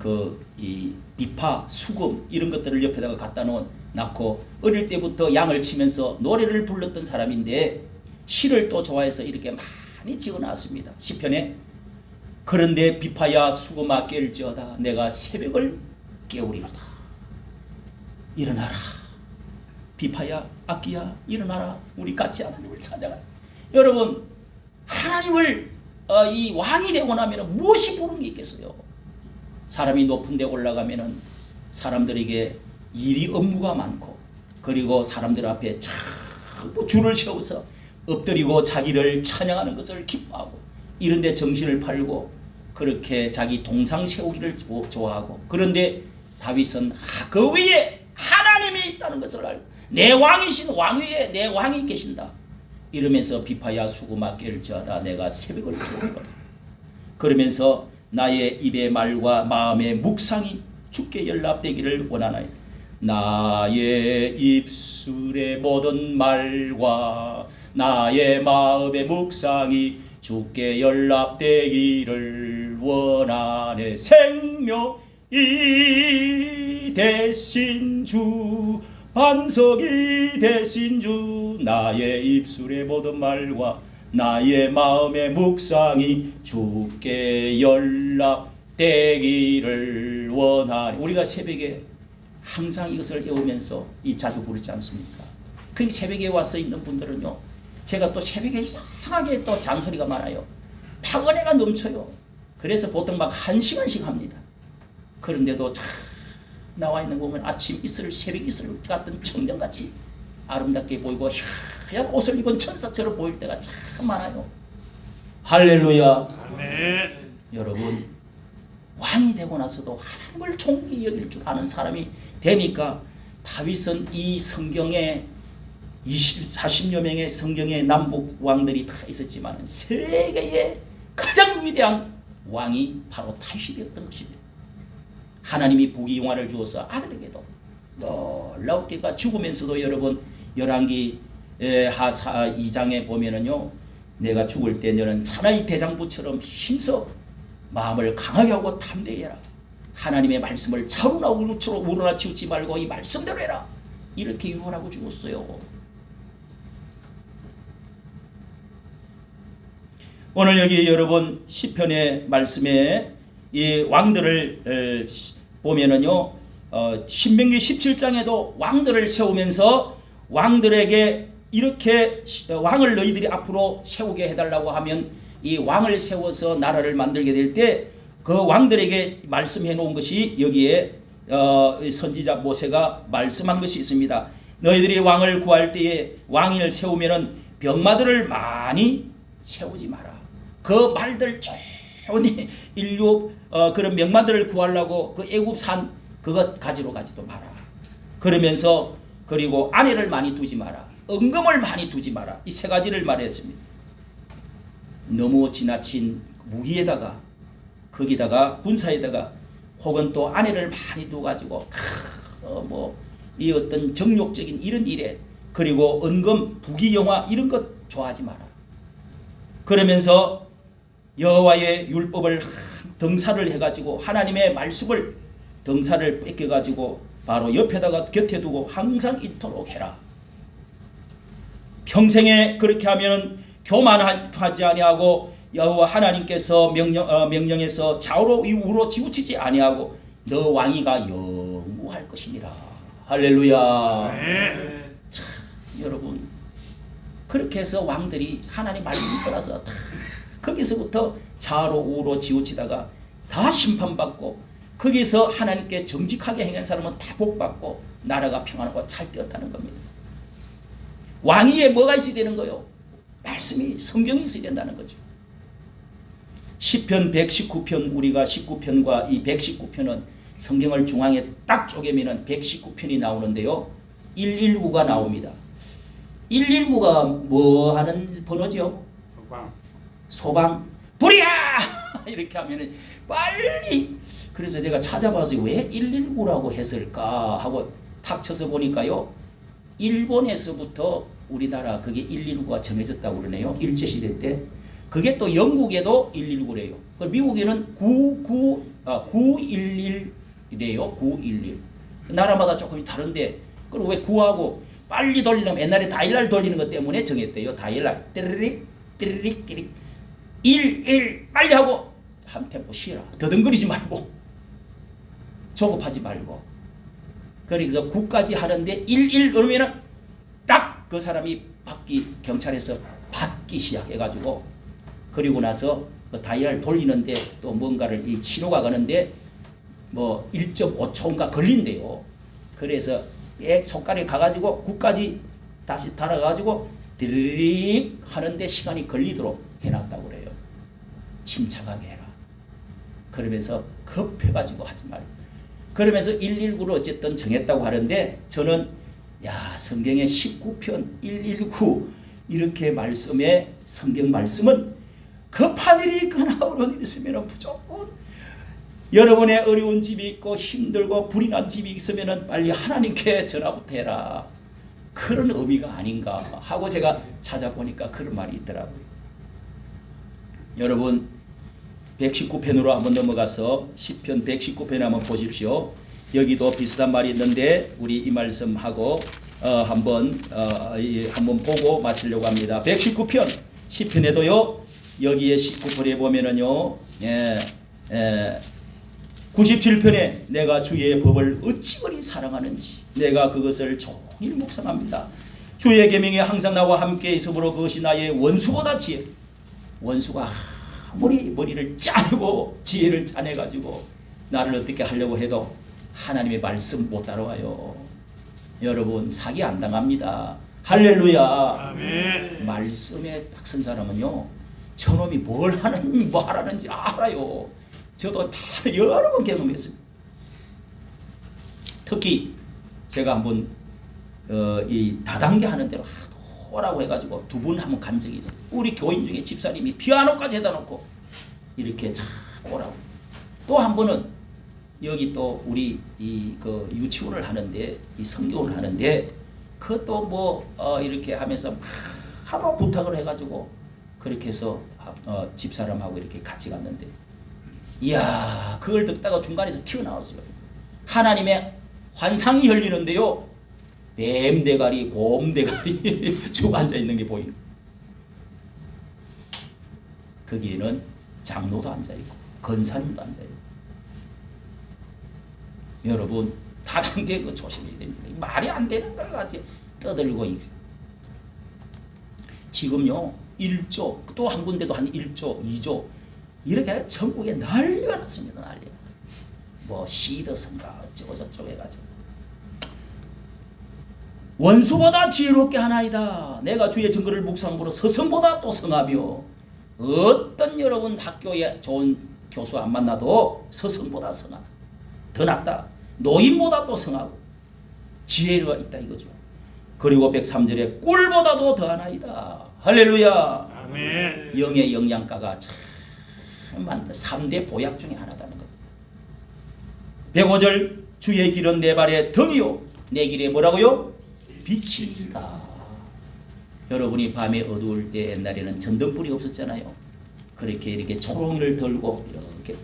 비파, 수금 이런 것들을 옆에다가 갖다 놓고 어릴 때부터 양을 치면서 노래를 불렀던 사람인데 시를 또 좋아해서 이렇게 많이 지어놨습니다. 시편에 그런데 비파야 수금아 깰지어다 내가 새벽을 깨우리로다. 일어나라. 비파야 악기야 일어나라. 우리 같이 하나님을 찬양하자. 여러분 하나님을 이 왕이 되고 나면 무엇이 보는 게 있겠어요? 사람이 높은 데 올라가면은 사람들에게 일이 업무가 많고 그리고 사람들 앞에 전부 줄을 세워서 엎드리고 자기를 찬양하는 것을 기뻐하고 이런 데 정신을 팔고 그렇게 자기 동상 세우기를 좋아하고 그런데 다윗은 그 위에 하나님이 있다는 것을 알고 내 왕이신 왕 위에 내 왕이 계신다. 이러면서 비파야 수금아 깰지어다 내가 새벽을 깨우리로다. 그러면서 나의 입의 말과 마음의 묵상이 주께 연락되기를 원하나이다. 나의 입술의 모든 말과 나의 마음의 묵상이 주께 연락되기를 원하네. 생명이 되신 주 반석이 되신 주 나의 입술의 모든 말과 나의 마음의 묵상이 주께 연락되기를 원하니. 우리가 새벽에 항상 이것을 외우면서 자주 부르지 않습니까? 그 새벽에 와서 있는 분들은요 제가 또 새벽에 이상하게 또 잔소리가 많아요. 막 은혜가 넘쳐요. 그래서 보통 막 1시간씩 합니다. 그런데도 나와 있는 거 보면 아침 이슬 새벽 이슬 같은 청년같이 아름답게 보이고 하얀 옷을 입은 천사처럼 보일 때가 참 많아요. 할렐루야. 아멘. 여러분 왕이 되고 나서도 하나님을 존귀 여길 줄 아는 사람이 되니까 다윗은 이 성경에 40여 명의 성경의 남북 왕들이 다 있었지만 세계의 가장 위대한 왕이 바로 다윗이 되었던 것입니다. 하나님이 부귀영화를 주어서 아들에게도 놀랍게가 죽으면서도 여러분 열왕기 하사 2장에 보면은요 내가 죽을 때 너는 사나이 대장부처럼 힘써 마음을 강하게 하고 담대히 해라. 하나님의 말씀을 차로나 우러나 치우지 말고 이 말씀대로 해라. 이렇게 유언하고 죽었어요. 오늘 여기 여러분 시편의 말씀에 이 왕들을 보면은요 신명기 17장에도 왕들을 세우면서 왕들에게 이렇게 왕을 너희들이 앞으로 세우게 해달라고 하면 이 왕을 세워서 나라를 만들게 될 때 그 왕들에게 말씀해 놓은 것이 여기에 선지자 모세가 말씀한 것이 있습니다. 너희들이 왕을 구할 때에 왕을 세우면은 병마들을 많이 세우지 마라. 그 말들 좋은 인류 그런 명마들을 구하려고 그 애굽산 그것 가지러 가지도 마라. 그러면서 그리고 아내를 많이 두지 마라. 은금을 많이 두지 마라. 이 세 가지를 말했습니다. 너무 지나친 무기에다가 거기다가 군사에다가 혹은 또 아내를 많이 두가지고 이 어떤 정욕적인 이런 일에 그리고 은금 부귀영화 이런 것 좋아하지 마라. 그러면서 여호와의 율법을 등사를 해가지고 하나님의 말씀을 등사를 뺏겨가지고 바로 옆에다가 곁에 두고 항상 있도록 해라. 평생에 그렇게 하면 교만하지 아니하고 여호와 하나님께서 명령해서 좌우로 우로 치우치지 아니하고 너 왕위가 영구할 것이니라. 할렐루야. 참 여러분 그렇게 해서 왕들이 하나님 말씀 따라서 다 거기서부터 좌우로 우로 치우치다가 다 심판받고 거기서 하나님께 정직하게 행한 사람은 다 복받고 나라가 평안하고 잘 되었다는 겁니다. 왕위에 뭐가 있어야 되는 거요? 말씀이 성경이 있어야 된다는 거죠. 시편 119편 우리가 19편과 이 119편은 성경을 중앙에 딱 쪼개면 119편이 나오는데요. 119가 나옵니다. 119가 뭐 하는 번호죠? 소방 불이야! 이렇게 하면은 빨리 그래서 제가 찾아봐서 왜 119라고 했을까 하고 탁 쳐서 보니까요. 일본에서부터 우리나라 그게 119가 정해졌다고 그러네요. 일제시대 때. 그게 또 영국에도 119래요. 미국에는 911이래요. 911. 나라마다 조금 다른데 그리고 왜 9하고 빨리 돌리려면 옛날에 다이얼 돌리는 것 때문에 정했대요. 다이얼 띠리릭 띠리릭 띠리릭 11 빨리 하고 한 템포 쉬라. 더듬거리지 말고 조급하지 말고 그래서 9까지 하는데 11 그러면은 딱 그 사람이 경찰에서 받기 시작해가지고 그리고 나서 그 다이얼 돌리는데 또 뭔가를 이 신호가 가는데 뭐 1.5초인가 걸린대요. 그래서 손가락에 가가지고 9까지 다시 달아가지고 드르륵 하는데 시간이 걸리도록 해놨다고 그래요. 침착하게 해라. 그러면서 급해가지고 하지 말고 그러면서 119로 어쨌든 정했다고 하는데 저는 성경의 19편 119 이렇게 말씀에 성경 말씀은 급한 일이 있거나 어려운 일이 있으면 무조건 여러분의 어려운 집이 있고 힘들고 불이 난 집이 있으면 빨리 하나님께 전화부터 해라. 그런 의미가 아닌가 하고 제가 찾아보니까 그런 말이 있더라고요. 여러분 119편으로 한번 넘어가서 10편 119편 한번 보십시오. 여기도 비슷한 말이 있는데 우리 이 말씀하고 한번 보고 마치려고 합니다. 119편 10편에도요. 여기에 19편에 보면은요. 97편에 내가 주의 법을 어찌 그리 사랑하는지 내가 그것을 종일 묵상합니다. 주의 계명이 항상 나와 함께 있으므로 그것이 나의 원수보다 지혜. 원수가 아무리 머리를 짜내고 지혜를 짜내가지고 나를 어떻게 하려고 해도 하나님의 말씀 못 따라와요. 여러분 사기 안 당합니다. 할렐루야. 아멘. 말씀에 딱 선 사람은요. 저놈이 뭐 하라는지 알아요. 저도 여러 번 경험했습니다. 특히 제가 한번 이 다단계 하는 대로 하라고 해가지고 두 분 한번 간 적이 있어요. 우리 교인 중에 집사님이 피아노까지 해다 놓고 이렇게 자꾸 오라고. 또 한 번은 여기 또 우리 그 유치원을 하는데 이 성교를 하는데 그것도 뭐 이렇게 하면서 하도 부탁을 해가지고 그렇게 해서 집사람하고 이렇게 같이 갔는데 이야 그걸 듣다가 중간에서 튀어나왔어요. 하나님의 환상이 열리는데요. 뱀 대가리, 곰 대가리 쭉 앉아 있는 게 보이는. 거기에는 장로도 앉아 있고 권사님도 앉아 있고. 여러분 다단계 그 조심해야 됩니다. 말이 안 되는 걸 가지고 떠들고 있어요. 지금요 1조 또 한 군데도 한 1조, 2조 이렇게 전국에 난리가 났습니다. 난리가. 뭐 시더선가 어쩌고 저쩌고 해가지고 원수보다 지혜롭게 하나이다. 내가 주의 증거를 묵상함으로 스승보다 또 성하며, 어떤 여러분 학교에 좋은 교수 안 만나도 스승보다 성하다. 더 낫다. 노인보다 또 성하고 지혜가 있다 이거죠. 그리고 103절에 꿀보다도 더하나이다. 할렐루야. 아멘. 영의 영양가가 참 많다. 3대 보약 중에 하나다는 것. 105절 주의 길은 내 발의 등이요 내 길에 뭐라고요? 빛이다. 여러분이 밤에 어두울 때 옛날에는 전등불이 없었잖아요. 그렇게 이렇게 초롱이를 들고 이렇게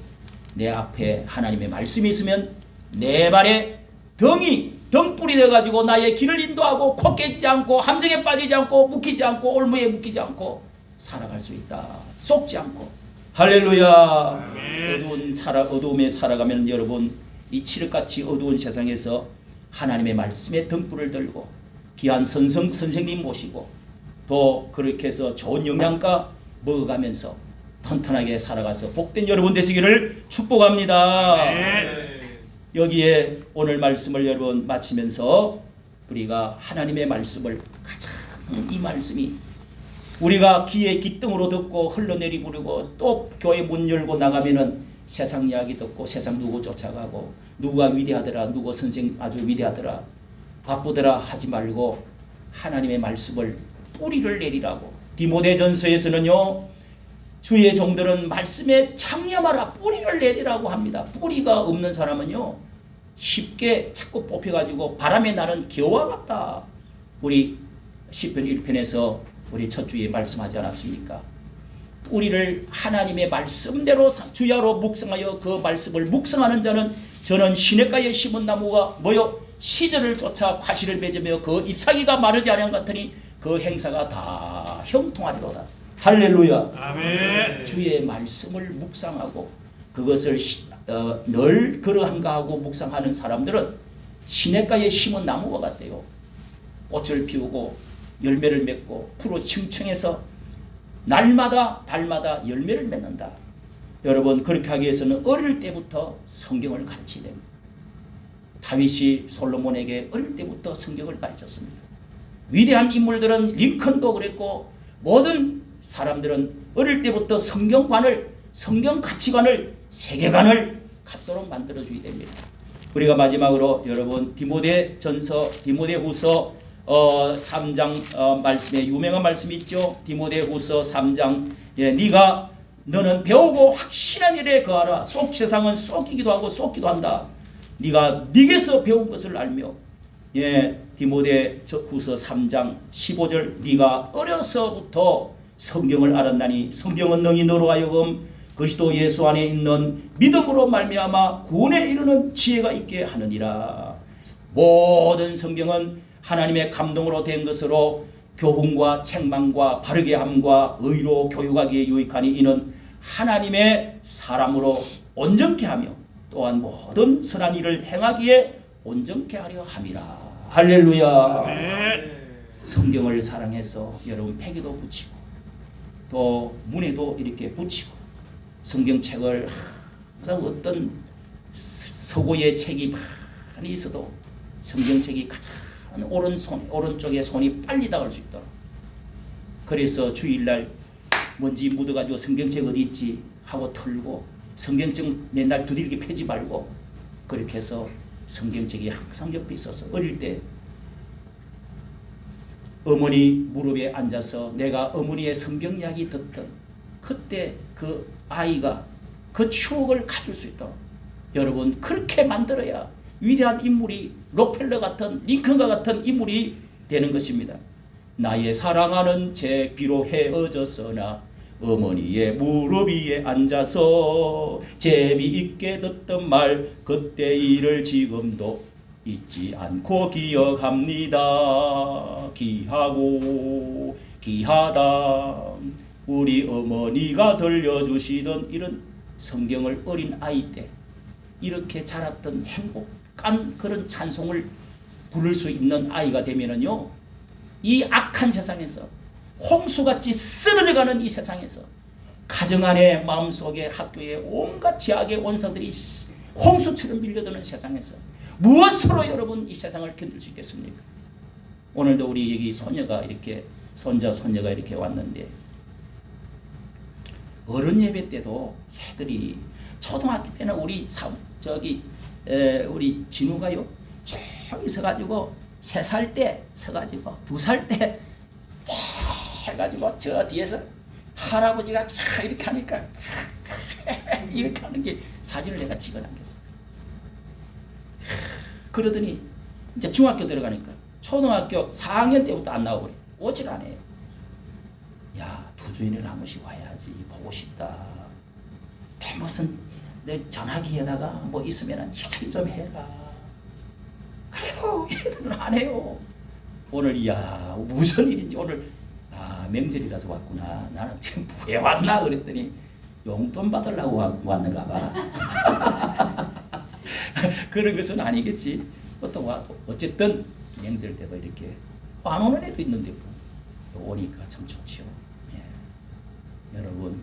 내 앞에 하나님의 말씀이 있으면 내 발에 등불이 되어가지고 나의 길을 인도하고 코 깨지지 않고 함정에 빠지지 않고 묶이지 않고 올무에 묶이지 않고 살아갈 수 있다. 속지 않고. 할렐루야. 어두움에 살아가면 여러분 이 칠흑같이 어두운 세상에서 하나님의 말씀의 등불을 들고 귀한 선생님 모시고 또 그렇게 해서 좋은 영양가 먹어가면서 튼튼하게 살아가서 복된 여러분 되시기를 축복합니다. 여기에 오늘 말씀을 여러분 마치면서 우리가 하나님의 말씀을 가장 이 말씀이 우리가 귀에 기등으로 듣고 흘러내리 부르고 또 교회 문 열고 나가면은 세상 이야기 듣고 세상 누구 쫓아가고 누가 위대하더라 누구 선생 아주 위대하더라 바쁘더라 하지 말고 하나님의 말씀을 뿌리를 내리라고. 디모데전서에서는요 주의 종들은 말씀에 창념하라 뿌리를 내리라고 합니다. 뿌리가 없는 사람은요 쉽게 자꾸 뽑혀가지고 바람에 나는 겨와 같다. 우리 시편 1편에서 우리 첫 주에 말씀하지 않았습니까? 뿌리를 하나님의 말씀대로 주야로 묵상하여 그 말씀을 묵상하는 자는 저는 시냇가에 심은 나무가 뭐요? 시절을 쫓아 과실을 맺으며 그 잎사귀가 마르지 않은 것 같으니 그 행사가 다 형통하리로다. 할렐루야. 아멘. 주의 말씀을 묵상하고 그것을 늘 그러한가 하고 묵상하는 사람들은 시냇가에 심은 나무와 같대요. 꽃을 피우고 열매를 맺고 풀로 층층해서 날마다 달마다 열매를 맺는다. 여러분 그렇게 하기 위해서는 어릴 때부터 성경을 가르쳐야 됩니다. 다윗이 솔로몬에게 어릴 때부터 성경을 가르쳤습니다. 위대한 인물들은 링컨도 그랬고 모든 사람들은 어릴 때부터 성경관을 성경 가치관을 세계관을 갖도록 만들어줘야 됩니다. 우리가 마지막으로 여러분 디모데전서 디모데후서 3장 말씀에 유명한 말씀이 있죠. 디모데후서 3장 너는 배우고 확신한 일에 거하라. 세상은 속이기도 하고 속기도 한다. 네가 네게서 배운 것을 알며 디모데후서 3장 15절 네가 어려서부터 성경을 알았나니 성경은 능히 너로 하여금 그리스도 예수 안에 있는 믿음으로 말미암아 구원에 이르는 지혜가 있게 하느니라. 모든 성경은 하나님의 감동으로 된 것으로 교훈과 책망과 바르게 함과 의로 교육하기에 유익하니 이는 하나님의 사람으로 온전케 하며 또한 모든 선한 일을 행하기에 온전케 하려 함이라. 할렐루야. 성경을 사랑해서 여러분 폐기도 붙이고 또 문에도 이렇게 붙이고 성경책을 항상 어떤 서고의 책이 많이 있어도 성경책이 가장 오른쪽에 손이 빨리 닿을 수 있도록. 그래서 주일날 먼지 묻어가지고 성경책 어디 있지 하고 털고 성경책 맨날 두들겨 펴지 말고 그렇게 해서 성경책이 항상 옆에 있어서 어릴 때 어머니 무릎에 앉아서 내가 어머니의 성경 이야기 듣던 그때 그 아이가 그 추억을 가질 수 있도록 여러분 그렇게 만들어야 위대한 인물이 록펠러 같은 링컨과 같은 인물이 되는 것입니다. 나의 사랑하는 제 비록 헤어졌으나 어머니의 무릎 위에 앉아서 재미있게 듣던 말 그때 일을 지금도 잊지 않고 기억합니다. 귀하고 귀하다. 우리 어머니가 들려주시던 이런 성경을 어린 아이 때 이렇게 자랐던 행복한 그런 찬송을 부를 수 있는 아이가 되면은요, 이 악한 세상에서 홍수같이 쓰러져가는 이 세상에서 가정 안에 마음속에 학교에 온갖 죄악의 원사들이 홍수처럼 밀려드는 세상에서 무엇으로 여러분 이 세상을 견딜 수 있겠습니까? 오늘도 우리 여기 소녀가 이렇게 손자 손녀가 이렇게 왔는데 어른 예배 때도 애들이 초등학교 때는 우리 우리 진우가요 저기 서가지고 3살 때 서가지고 2살 때 해가지고 저 뒤에서 할아버지가 이렇게 하니까 이렇게 하는 게 사진을 내가 찍어남겼어. 그러더니 이제 중학교 들어가니까 초등학교 4학년 때부터 안 나오고 그래. 오질 않아요. 야, 두 주인을 한 번씩 와야지. 보고 싶다. 무슨 내 전화기에다가 뭐 있으면 이렇게 좀 해라. 그래도 얘들은 안 해요. 오늘 야 무슨 일인지 오늘 명절이라서 왔구나. 나는 지금 왜 왔나 그랬더니 용돈 받으려고 왔는가 봐. 그런 것은 아니겠지. 보통 어쨌든 명절 때도 이렇게 안 오는 애도 있는데 오니까 참 좋지요. 예. 여러분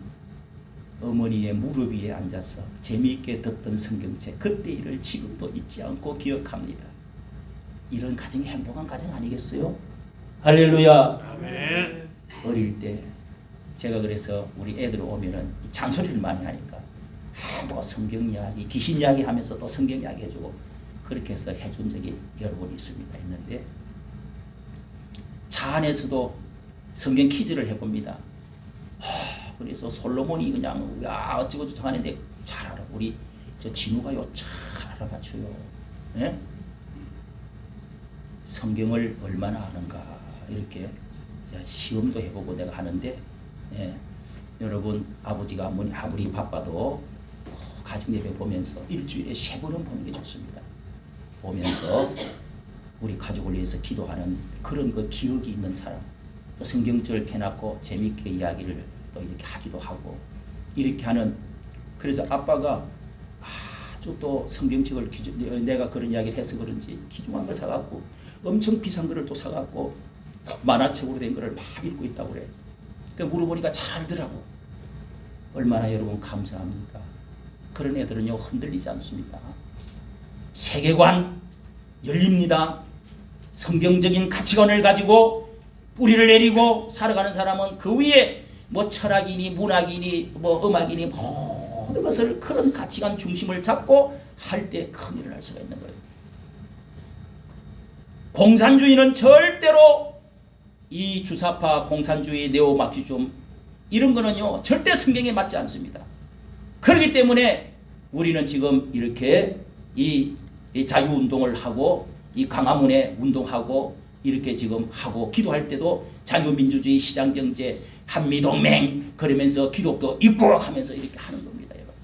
어머니의 무릎 위에 앉아서 재미있게 듣던 성경책 그때 일을 지금도 잊지 않고 기억합니다. 이런 가정이 행복한 가정 아니겠어요? 할렐루야. 아멘. 어릴 때 제가 그래서 우리 애들 오면은 잔소리를 많이 하니까 뭐 성경 이야기, 귀신 이야기 하면서 또 성경 이야기 해주고 그렇게 해서 해준 적이 여러 번 있는데 차 안에서도 성경 퀴즈를 해봅니다. 그래서 솔로몬이 그냥 야 어쩌고 저쩌고 하는데 잘 알아. 우리 저 진우가요 잘 알아맞혀요. 예? 성경을 얼마나 아는가 이렇게 시험도 해보고 내가 하는데 예. 여러분 아버지가 아무리 바빠도 가정예배 보면서 일주일에 3번은 보는 게 좋습니다. 보면서 우리 가족을 위해서 기도하는 그런 그 기억이 있는 사람 또 성경책을 펴놓고 재미있게 이야기를 또 이렇게 하기도 하고 이렇게 하는 그래서 아빠가 아주 또 성경책을 내가 그런 이야기를 해서 그런지 귀중한 걸 사갖고 엄청 비싼 거를 또 사갖고 만화책으로 된 거를 막 읽고 있다고 그래. 그 물어보니까 잘 알더라고. 얼마나 여러분 감사합니까? 그런 애들은요 흔들리지 않습니다. 세계관 열립니다. 성경적인 가치관을 가지고 뿌리를 내리고 살아가는 사람은 그 위에 뭐 철학이니 문학이니 뭐 음악이니 모든 것을 그런 가치관 중심을 잡고 할 때 큰 일을 할 수가 있는 거예요. 공산주의는 절대로 이 주사파 공산주의 네오마르크즘 이런 거는요 절대 성경에 맞지 않습니다. 그렇기 때문에 우리는 지금 이렇게 이 자유운동을 하고 이 광화문에 운동하고 이렇게 지금 하고 기도할 때도 자유민주주의 시장경제 한미동맹 그러면서 기독교 입국하면서 이렇게 하는 겁니다. 여러분.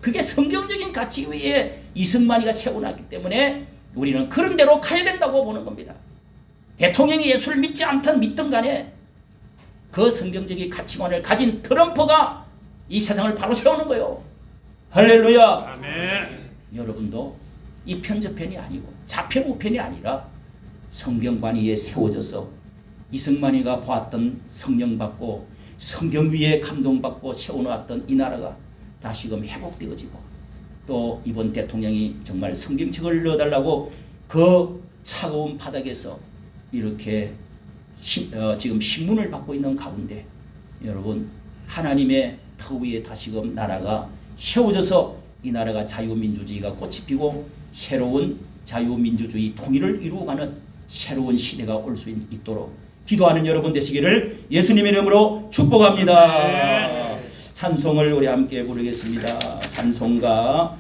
그게 성경적인 가치 위에 이승만이가 세워놨기 때문에 우리는 그런 대로 가야 된다고 보는 겁니다. 대통령이 예수를 믿지 않든 믿든 간에 그 성경적인 가치관을 가진 트럼프가 이 세상을 바로 세우는 거예요. 할렐루야. 아멘. 여러분도 이 편저편이 아니고 좌편 우편이 아니라 성경관 위에 세워져서 이승만이가 보았던 성령 받고 성경 위에 감동받고 세워놓았던 이 나라가 다시금 회복되어지고 또 이번 대통령이 정말 성경책을 넣어달라고 그 차가운 바닥에서 이렇게 지금 신문을 받고 있는 가운데 여러분 하나님의 터 위에 다시금 나라가 세워져서 이 나라가 자유민주주의가 꽃이 피고 새로운 자유민주주의 통일을 이루어가는 새로운 시대가 올 수 있도록 기도하는 여러분 되시기를 예수님의 이름으로 축복합니다. 찬송을 우리 함께 부르겠습니다. 찬송가